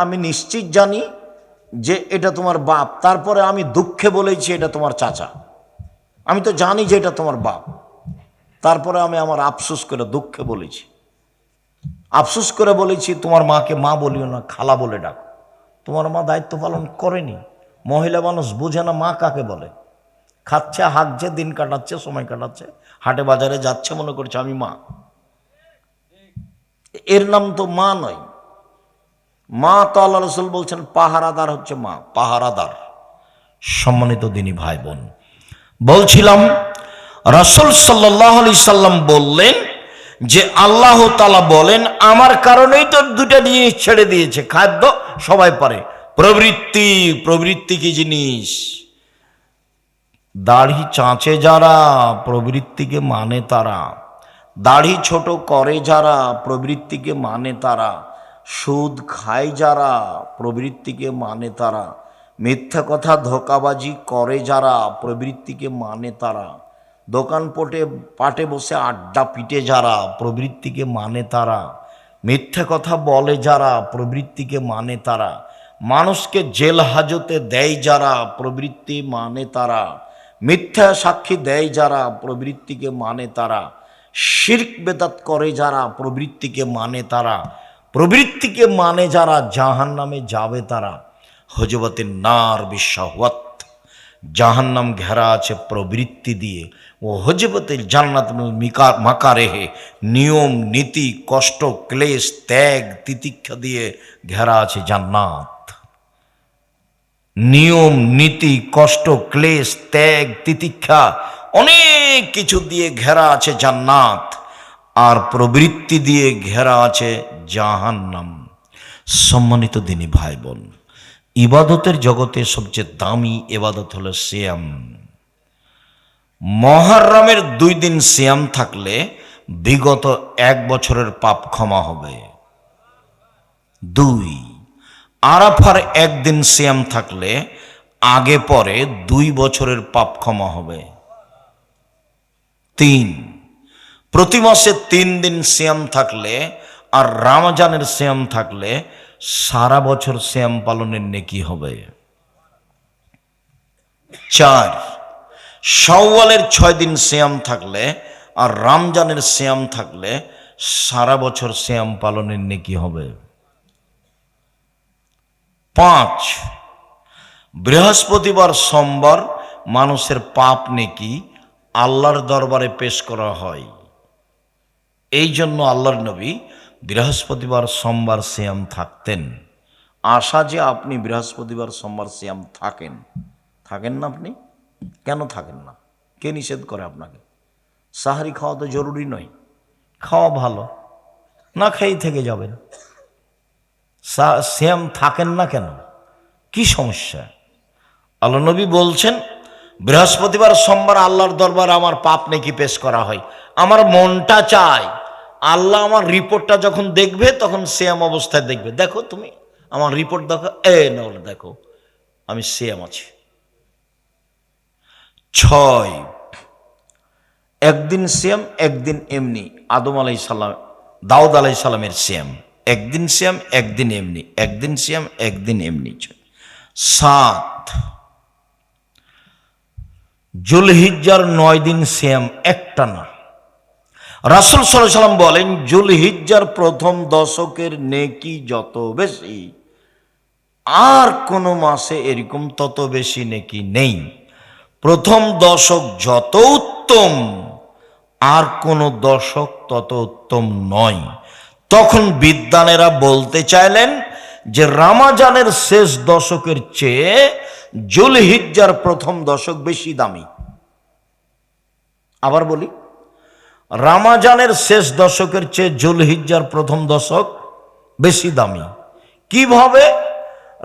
আমি নিশ্চিত জানি যে এটা তোমার বাপ, তারপরে আমি দুঃখে বলেছি এটা তোমার চাচা। আমি তো জানি যে এটা তোমার বাপ, তারপরে আমি আমার আফসোস করে দুঃখে বলেছি। আফসোস করে বলেছি তোমার মাকে মা বলিও না, খালা বলে ডাকো। তোমার মা দায়িত্ব পালন করেনি। মহিলা মানুষ বোঝে না মা কাকে বলে। খাচ্ছে, হাঁকছে, দিন কাটাচ্ছে, সময় কাটাচ্ছে, হাটে বাজারে যাচ্ছে, মনে করছে আমি মা। এর নাম তো মা নয়। মা তো আল্লাহ রাসূল বলছেন পাহারাদার হচ্ছে মা, পাহারাদার। সম্মানিত দিনী ভাই বোন, বলছিলাম রাসূল সাল্লাল্লাহু আলাইহি সাল্লাম বললেন যে আল্লাহ তাআলা বলেন আমার কারণেই তো দুটা জিনিস ছেড়ে দিয়েছে। খাদ্য সবাই পারে, প্রবৃত্তি। প্রবৃত্তি কি জিনিস? দাড়ি চাঁচে যারা, প্রবৃত্তিকে মানে তারা। দাড়ি ছোট করে যারা, প্রবৃত্তিকে মানে তারা। সুদ খায় যারা, প্রবৃত্তিকে মানে তারা। মিথ্যা কথা ধোঁকাবাজি করে যারা, প্রবৃত্তিকে মানে তারা। দোকান পাটে বসে আড্ডা পিটে যারা, প্রবৃত্তিকে মানে তারা। মিথ্যা কথা বলে যারা, প্রবৃত্তিকে মানে তারা। মানুষকে জেল হাজতে দেয় যারা, প্রবৃত্তি মানে তারা। মিথ্যা সাক্ষী দেয় যারা, প্রবৃত্তিকে মানে তারা। শিরক বেদাত করে যারা, প্রবৃত্তিকে মানে তারা। প্রবৃত্তিকে মানে যারা জাহান্নামে যাবে তারা হজবতের নার বিশ্বহত, জাহান্নাম ঘেরা আছে প্রবৃত্তি দিয়ে, ও হজবতের জান্নাত মাকারেহে, নিয়ম নীতি কষ্ট ক্লেশ ত্যাগ তিতিক্ষা দিয়ে ঘেরা আছে জান্নাত। নিয়ম নীতি কষ্ট ক্লেশ ত্যাগ তিতিক্ষা অনেক কিছু দিয়ে ঘেরা আছে জান্নাত, আর প্রবৃত্তি দিয়ে ঘেরা আছে জাহান্নাম। সম্মানিত দিনী ভাই বোন, ইবাদতের জগতে সবচেয়ে দামি ইবাদত হলো সিয়াম। মুহররমের 2 দিন সিয়াম থাকলে বিগত 1 বছরের পাপ ক্ষমা হবে। 2, আরাফার 1 দিন সিয়াম থাকলে আগে পরে 2 বছরের পাপ ক্ষমা হবে। 3, প্রতি মাসে 3 দিন সিয়াম থাকলে আর রমজানের সিয়াম থাকলে সারা বছর সিয়াম পালনের নেকি হবে। 4, শাওয়ালের 6 দিন সিয়াম থাকলে আর রমজানের সিয়াম থাকলে সারা বছর সিয়াম পালনের নেকি হবে। 5, বৃহস্পতিবার সোমবার মানুষের পাপ নেকি আল্লাহর দরবারে পেশ করা হয়। এই জন্য আল্লাহর নবী বৃহস্পতিবার সোমবার সিয়াম থাকতেন। আশা যে আপনি বৃহস্পতিবার সোমবার সিয়াম থাকেন না? আপনি কেন থাকেন না? কে নিষেধ করে আপনাকে? সাহারি খাওয়া তো জরুরি নয়, খাওয়া ভালো, না খেয়েই থেকে যাবেন। সিয়াম থাকেন না কেন? কি সমস্যা? আল্লাহ নবী বলছেন বৃহস্পতিবার সোমবার আল্লাহর দরবারে আমার পাপ নেকি পেশ করা হয়। আমার মনটা চায় আল্লাহ আমার রিপোর্টটা যখন দেখবে তখন সিয়াম অবস্থায় দেখবে, দেখো তুমি আমার রিপোর্ট দেখো, নাহলে দেখো আমি সিয়াম আছি। 6, একদিন সিয়াম একদিন এমনি, আদম আলাইহিস সালাম দাউদ আলাইহিস সালামের সিয়াম, একদিন সিয়াম একদিন এমনি, একদিন সিয়াম একদিন এমনি। 7, জুলহিজ্জার 9 দিন সিয়াম একটানা। রাসূল সাল্লাল্লাহু আলাইহি সাল্লাম বলেন জুলহিজ্জার প্রথম দশকের নেকি যত বেশি আর কোন মাসে এরকম তত বেশি নেকি নেই। প্রথম দশক যত উত্তম আর কোন দশক তত উত্তম নয়। তখন বিদ্বানেরা বলতে চাইলেন যে রমজানের শেষ দশকের চেয়ে জুলহিজ্জার প্রথম দশক বেশি দামি। আবার বলি, রমজানের শেষ দশকের চেয়ে জুলহিজ্জার প্রথম দশক বেশি দামি। কিভাবে?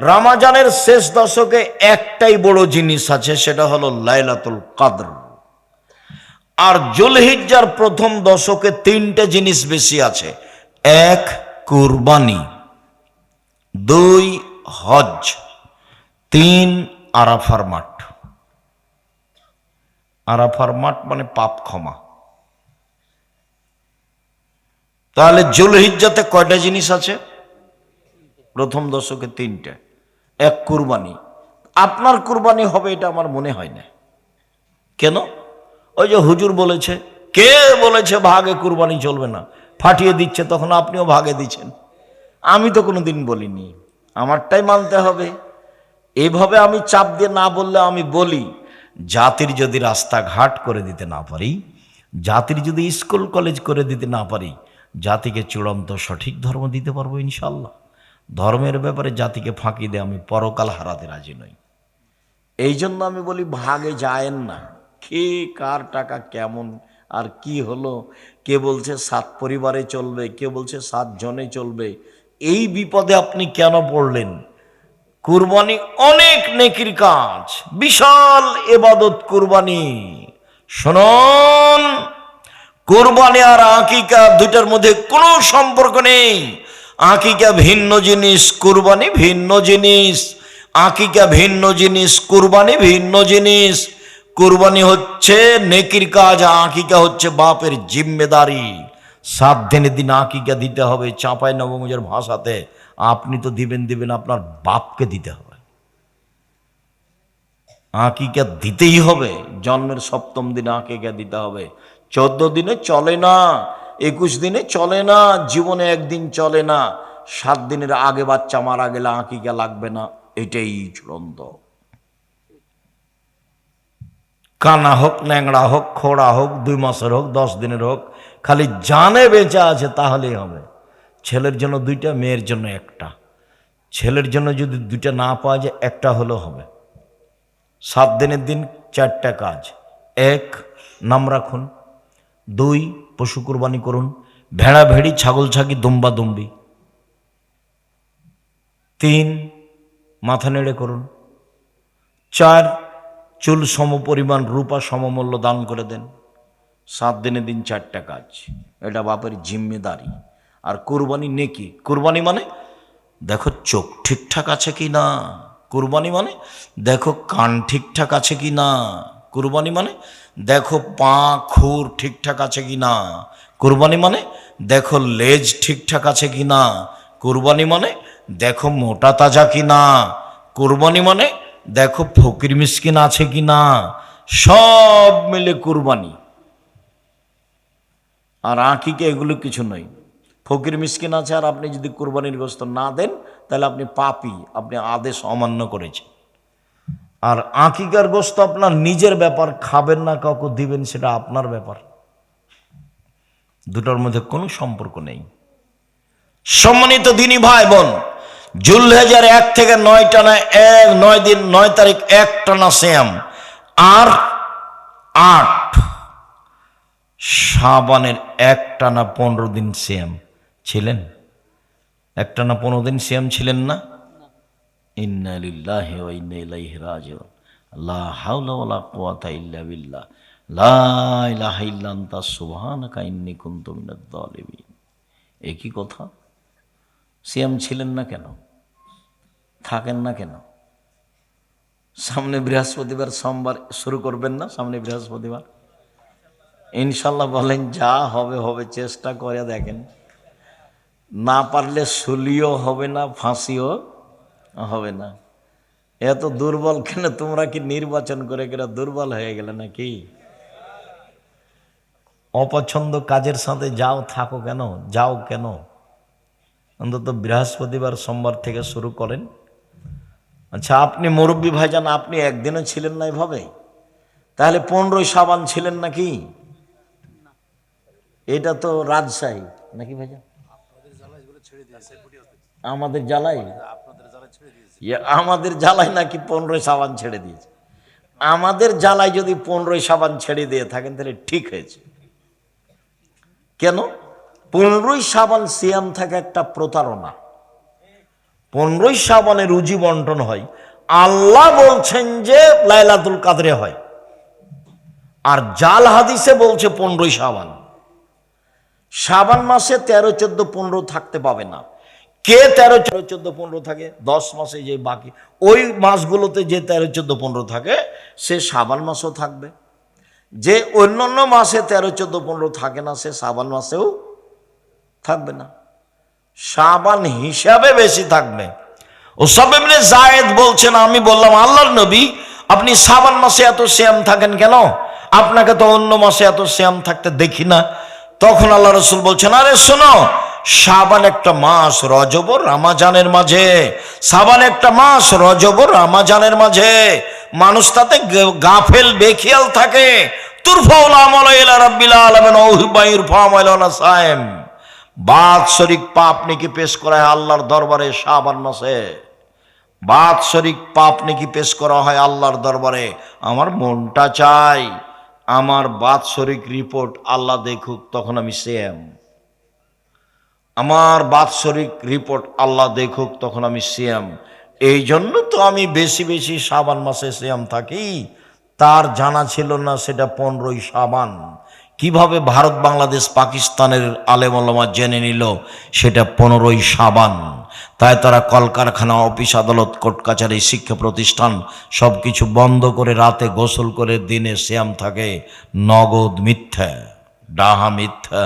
রমজানের শেষ দশকে একটাই বড় জিনিস আছে, সেটা হলো লাইলাতুল কদর। আর জুলহিজ্জার প্রথম দশকে 3টে জিনিস বেশি আছে। 1, কুরবানি, 2, হজ, 3, আরাফার মাঠ। আরাফার মাঠ মানে পাপ ক্ষমা। তাহলে জুলহিজ্জাতে কয়টা জিনিস আছে? প্রথম দশকে 3টে। 1, কুরবানি। আপনার কুরবানি হবে এটা আমার মনে হয় না। কেন? ওই যে হুজুর বলেছে, কে বলেছে ভাগে কুরবানি চলবে না? ফাটিয়ে দিচ্ছে, তখন আপনিও ভাগে দিচ্ছেন। আমি তো কোনোদিন বলিনি, আমারটাই মানতে হবে। এইভাবে আমি চাপ দিয়ে না বললে আমি বলি, জাতির যদি রাস্তাঘাট করে দিতে না পারি, জাতির যদি স্কুল কলেজ করে দিতে না পারি, জাতিকে চূড়ান্ত সঠিক ধর্ম দিতে পারবো ইনশাল্লাহ। ধর্মের ব্যাপারে জাতিকে ফাঁকি দিয়ে আমি পরকাল হারাতে রাজি নই। এই জন্য আমি বলি ভাগে যায়েন না। কে কার টাকা কেমন আর কি হলো, কে বলছে 7 পরিবারে চলবে, কে বলছে 7 জনে চলবে, এই বিপদে আপনি কেন পড়লেন? কুরবানি অনেক নেকির কাজ, বিশাল ইবাদত কুরবানি। শুনুন, কুরবানি আর আকিকা দুইটার মধ্যে কোনো সম্পর্ক নেই। আকিকা ভিন্ন জিনিস, কুরবানি ভিন্ন জিনিস। আকিকা ভিন্ন জিনিস, কুরবানি ভিন্ন জিনিস। কুরবানি হচ্ছে নেকির কাজ, আকিকা হচ্ছে বাপের জিম্মেদারি। 7 দিনের দিন আকিকা দিতে হবে। চাঁপাই নবগঞ্জের ভাষাতে আপনি তো দিবেন, আপনার বাপকে দিতে হবে। আকিকা দিতেই হবে। জন্মের 7ম দিনে আকিকা দিতে হবে। 14 দিনে চলে না, 21 দিনে চলে না, জীবনে একদিন চলে না। 7 দিনের আগে বাচ্চা মারা গেলে আকিকা লাগবে না, এটাই চূড়ান্ত। কানা হোক, ন্যাংড়া হোক, খোড়া হোক, 2 মাসের হোক, 10 দিনের হোক, খালি জানে বেঁচে আছে তাহলেই হবে। ছেলের জন্য 2টা, মেয়ের জন্য 1টা। ছেলের জন্য যদি 2টা না পাওয়া যায়, 1টা হলেও হবে। 7 দিনের দিন 4টা কাজ। 1, নাম রাখুন। 2, পশু কুরবানি করুন, ভেড়া ভেড়ি, ছাগল ছাগি, দুম্বা দুম্বি। 3, মাথা নেড়ে করুন। 4, চুল সমপরিমাণ রূপা সমমূল্য দান করে দেন। 7 দিনের দিন 4টা কাজ, এটা বাপের জিম্মেদারি। আর কুরবানি নেকি। কুরবানি মানে দেখো চোখ ঠিকঠাক আছে কি না। কুরবানি মানে দেখো কান ঠিকঠাক আছে কি না। কুরবানি মানে দেখো পা খুর ঠিকঠাক আছে কি না। কুরবানি মানে দেখো লেজ ঠিকঠাক আছে কি না। কুরবানি মানে দেখো মোটা তাজা কি না। কুরবানি মানে দেখো ফকির মিসকিন আছে কি না। সব মিলে কুরবানি। আর আকিকা এগুলো কিছু নয়। ফকির মিসকিন আছে আর আপনি যদি কুরবানির গোশত না দেন তাহলে আপনি পাপী, আপনি আদেশ অমান্য করেছেন। আর আকিকার গোশত আপনার নিজের ব্যাপার, খাবেন না কাউকে দিবেন সেটা আপনার ব্যাপার। দুটোর মধ্যে কোনো সম্পর্ক নেই। সম্মানিত দিনী ভাই বোন, জুলহিজ্জার 1 থেকে 9 টানা 9 দিন 9 তারিখ 1 টানা সিয়াম, আর 8 শাবানের 1 টানা 15 দিন সিয়াম ছিলেন। 1 টানা 15 দিন সিয়াম ছিলেন না? ইন্না লিল্লাহি ওয়া ইন্না ইলাইহি রাজিউন। লা হাওলা ওয়ালা কুওয়াতা ইল্লা বিল্লাহ। লা ইলাহা ইল্লা আনতা সুবহানাকা ইন্নী কুনতু মিনাজ জালিমিন। একই কথা। সিয়াম ছিলেন না কেন? থাকেন না কেন? সামনে বৃহস্পতিবার, সোমবার শুরু করবেন না? সামনে বৃহস্পতিবার ইনশাল্লাহ বলেন, যা হবে হবে, চেষ্টা করে দেখেন। না পারলে শুলিও হবে না, ফাঁসিও হবে না। এত দুর্বল কেন? তোমরা কি নির্বাচন করে কেন দুর্বল হয়ে গেলে নাকি? অপছন্দ কাজের সাথে যাও, থাকো কেন, যাও কেন? অন্তত বৃহস্পতিবার সোমবার থেকে শুরু করেন। আচ্ছা, আপনি মুরব্বী ভাইজান, আপনি একদিনও ছিলেন না এভাবে? তাহলে 15 শাবান ছিলেন নাকি? এটা তো রাজশাহী নাকি ভাইজান? আমাদের জ্বালাই, আমাদের জ্বালাই নাকি 15 শাবান ছেড়ে দিয়েছে? আমাদের জ্বালাই যদি 15 শাবান ছেড়ে দিয়ে থাকেন তাহলে ঠিক হয়েছে। কেন? 15 শাবান সিয়াম থাকে একটা প্রতারণা। 15 শাবানে রুজি বন্টন হয়। আল্লাহ বলছেন যে লাইলাতুল কাদরে হয়, আর জাল হাদিসে বলছে 15 শাবান। শাবান মাসে 13, 14, 15 থাকতে পাবে না। কে 13, 14, 15 থাকে? 10 মাসে যে বাকি ওই মাসগুলোতে যে 13, 14, 15 থাকে সে শাবান মাসেও থাকবে। যে অন্যান্য মাসে 13, 14, 15 থাকে না সে শাবান মাসেও থাকবে না। শাবান হিসাবে বেশি থাকবে। উসামা ইবনে যায়েদ বলছেন, আমি বললাম আল্লাহর নবী, আপনি শাবান মাসে এত সিয়াম থাকেন কেন? আপনাকে তো অন্য মাসে এত সিয়াম থাকতে দেখি না। তখন আল্লাহ রাসূল বলছেন, আরে শোনো, শাবান একটা মাস, রজব ও রমজানের মাঝে। শাবান একটা মাস, রজব ও রমজানের মাঝে। মানুষ তাতে গাফেল বেখিয়াল থাকে। তুরফাউল আমালু ইলা রাব্বিল আলামিন ওয়া ইউরফাউ আমালু সায়েম। বাৎসরিক পাপ নেকি পেশ করা হয় আল্লাহর দরবারে শাবান মাসে। বাৎসরিক পাপ নেকি পেশ করা হয় আল্লাহর দরবারে। আমার মনটা চাই আমার বাৎসরিক রিপোর্ট আল্লাহ দেখুক, তখন আমি সিয়াম। আমার বাৎসরিক রিপোর্ট আল্লাহ দেখুক, তখন আমি সিয়াম। এই জন্য তো আমি বেশি বেশি শাবান মাসে সিয়াম থাকি। তার জানা ছিল না সেটা 15 শাবান। কিভাবে ভারত, বাংলাদেশ, পাকিস্তানের আলেম ওলামা জেনে নিল সেটা 15 শাবান? তাই তারা কলকারখানা, অফিস আদালত, কোর্ট কাছারি, শিক্ষা প্রতিষ্ঠান সব কিছু বন্ধ করে রাতে গোসল করে দিনে সিয়াম থাকে। নগদ মিথ্যা, ডাহা মিথ্যা।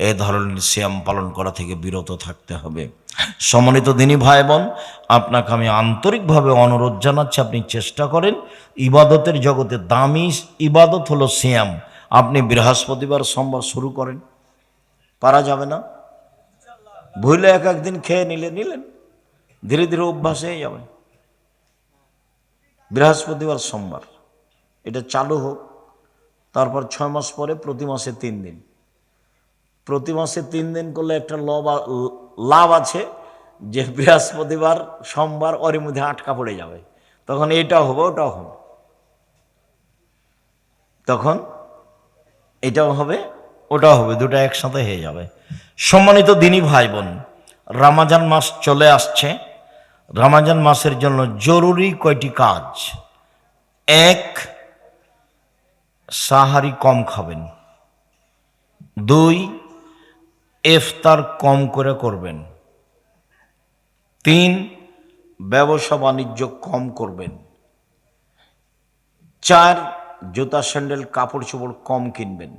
এ ধরনের সিয়াম পালন করা থেকে বিরত থাকতে হবে। সম্মানিত দিনী ভাই বোন, আপনাকে আমি আন্তরিকভাবে অনুরোধ জানাচ্ছি, আপনি চেষ্টা করেন। ইবাদতের জগতে দামি ইবাদত হলো সিয়াম। আপনি বৃহস্পতিবার, সোমবার শুরু করেন। পারা যাবে না? ভুলে এক একদিন খেয়ে নিলেন, ধীরে ধীরে অভ্যাস হয়ে যাবে। বৃহস্পতিবার সোমবার এটা চালু হোক, তারপর 6 মাস পরে প্রতি মাসে 3 দিন, প্রতি মাসে 3 দিন করলে একটা লাভ আছে যে বৃহস্পতিবার সোমবার ওর মধ্যে আটকা পড়ে যাবে, তখন এটাও হবে ওটাও হবে, তখন এটাও হবে ওটাও হবে, দুটো একসাথে হয়ে যাবে। সম্মানিত দিনী ভাই বোন, রমজান মাস চলে আসছে। রমজান মাসের জন্য জরুরি কয়টি কাজ: 1, সাহারি কম খাবেন। 2, ইফতার কম করে করবেন। 3, ব্যবসা বাণিজ্য কম করবেন। 4, জুতা স্যান্ডেল কাপড় চোপড় কম কিনবেন।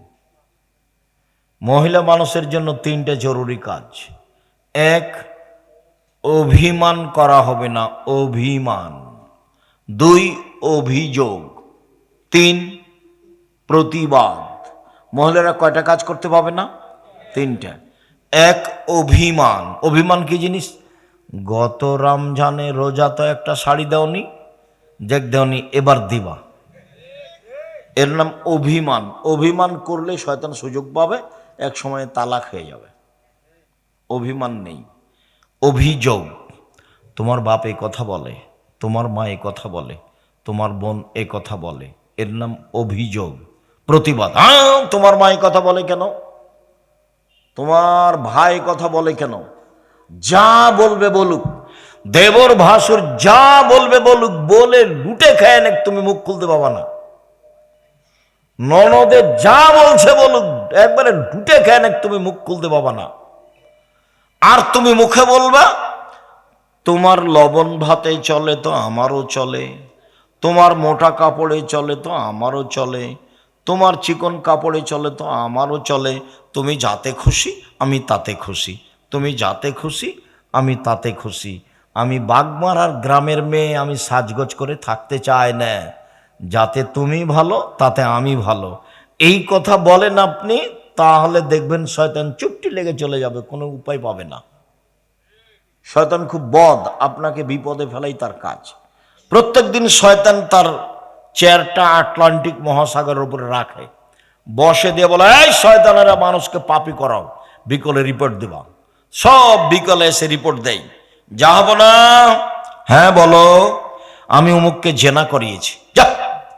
মহিলা মানুষের জন্য 3টে জরুরি কাজ: 1, অভিমান করা হবে না, অভিমান। 2, অভিযোগ। 3, প্রতিবাদ। মহিলারা কয়টা কাজ করতে পাবে না? 3টা। 1, অভিমান। অভিমান কি জিনিস? গত রমজানে রোজা তো একটা শাড়ি দেওনি, দেওনি, এবার দিবা, এর নাম অভিমান। অভিমান করলে শয়তান সুযোগ পাবে, এক সময় তালাক হয়ে যাবে। অভিমান নেই। অভিযোগ: তোমার বাপ এই কথা বলে, তোমার মা এই কথা বলে, তোমার বোন এই কথা বলে, এর নাম অভিযোগ। প্রতিবাদ: তোমার মা এই কথা বলে কেন, তোমার ভাই কথা বলে কেন, যা বলবে বলুক, দেবর ভাসুর যা বলবে বলুক, বলে লুটে খায় না, তুমি মুখ খুলতে পাবা না। ননদের যা বলছে বলুক, একবারে লুটে খায় না, তুমি মুখ খুলতে পাবা না। আর তুমি মুখে বলবা, তোমার লবণ ভাতে চলে তো আমারও চলে, তোমার মোটা কাপড়ে চলে তো আমারও চলে, তোমার চিকন কাপড়ে চলে তো আমারও চলে, তুমি যাতে খুশি আমি তাতে খুশি, তুমি যাতে খুশি আমি তাতে খুশি। আমি বাগমারার গ্রামের মেয়ে, আমি সাজগোজ করে থাকতে চাই না, যাতে তুমি ভালো তাতে আমি ভালো। এই কথা বলেন আপনি, তাহলে দেখবেন শয়তান চুপটি লেগে চলে যাবে, কোনো উপায় পাবে না। শয়তান খুব বদ, আপনাকে বিপদে ফেলাই তার কাজ। প্রত্যেক দিন শয়তান তার চেয়ারটা আটলান্টিক মহাসাগরের উপরে রাখে, বসে দিয়ে বলে, এই শয়তানেরা মানুষকে পাপী করাও, বিকলে রিপোর্ট দেবা। সব বিকলে এসে রিপোর্ট দেয়, যা হবো না, হ্যাঁ বলো, আমি অমুককে জেনা করিয়েছি, যা,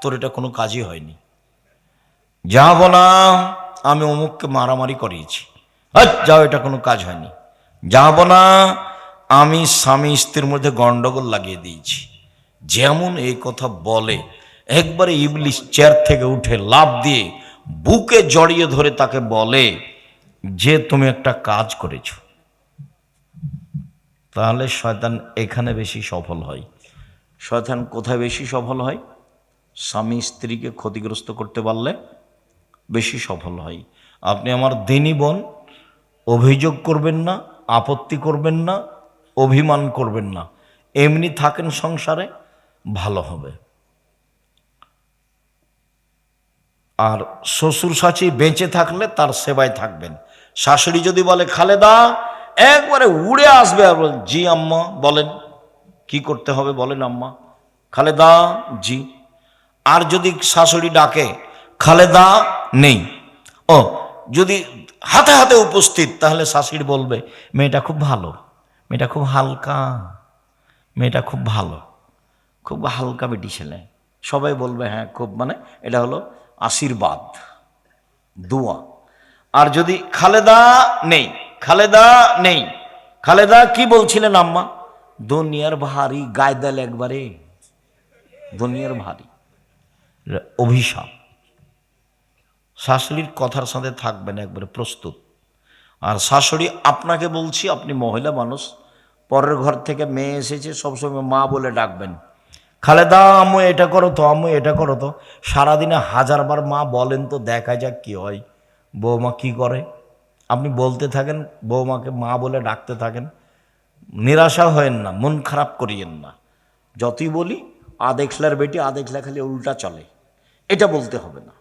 তোর এটা কোনো কাজই হয়নি। যা হবো না, আমি অমুককে মারামারি করিয়েছি, যাও, এটা কোনো কাজ হয়নি। যা হবো না, আমি স্বামী স্ত্রীর মধ্যে গন্ডগোল লাগিয়ে দিয়েছি। যেমন এই কথা বলে, একবারে ইবলিশ চেয়ার থেকে উঠে লাফ দিয়ে বুকে জড়িয়ে ধরে তাকে বলে যে তুমি একটা কাজ করেছ। তাহলে শয়তান এখানে বেশি সফল হয়। শয়তান কোথায় বেশি সফল হয়? স্বামী স্ত্রীকে ক্ষতিগ্রস্ত করতে পারলে বেশি সফল হয়। আপনি আমার দিনী বোন, অভিযোগ করবেন না, আপত্তি করবেন না, অভিমান করবেন না, এমনি থাকেন সংসারে, ভালো হবে। আর শ্বশুর শাশুড়ি বেঁচে থাকলে তার সেবায় থাকবেন। শাশুড়ি যদি বলে খালেদা, একবারে উড়ে আসবে আর বলেন, জি আম্মা বলেন, কি করতে হবে বলেন আম্মা। খালেদা, জি। আর যদি শাশুড়ি ডাকে খালেদা নেই, ও যদি হাতে হাতে উপস্থিত, তাহলে শাশুড়ি বলবে, মেয়েটা খুব ভালো, মেয়েটা খুব হালকা, মেয়েটা খুব ভালো, খুব হালকা বেটি ছেলে। সবাই বলবে হ্যাঁ খুব, মানে এটা হলো আশীর্বাদ, দোয়া। আর যদি খালেদা নেই, খালেদা নেই, খালেদা কি বলছিলেন আম্মা, দুনিয়ার ভারী, গায়ে দেল একবারে, দুনিয়ার ভারী। অভিশাপ। শাশুড়ির কথার সাথে থাকবেন একবারে প্রস্তুত। আর শাশুড়ি আপনাকে বলছি, আপনি মহিলা মানুষ, পরের ঘর থেকে মেয়ে এসেছে, সবসময় মা বলে ডাকবেন। খালেদা, আম্মু এটা করো তো, আম্মু এটা করো তো। সারাদিনে 1000বার মা বলেন তো, দেখা যাক কি হয়। বৌমা কি করে, আপনি বলতে থাকেন, বৌমাকে মা বলে ডাকতে থাকেন। নিরাশা হয়েন না, মন খারাপ করিয়েন না। যতই বলি, আ দেখলার বেটি, আ দেখলা খালি উল্টা চলে, এটা বলতে হবে না।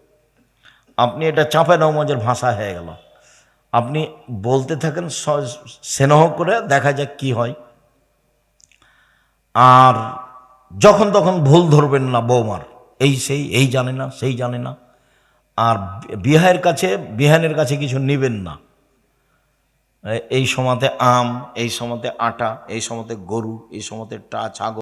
আপনি এটা চাঁপে নওমাজের ভাষা হয়ে গেল। আপনি বলতে থাকেন স্নেহ করে, দেখা যাক কি হয়। আর যখন তখন ভুল ধরবেন না বৌমার, এই সেই, এই জানে না, সেই জানে না। আর বিহানের কাছে কিছু নিবেন না। এই সময়তে আম, এই সময়তে আটা, এই সময়তে গরু, এই সময়তে ছাগল।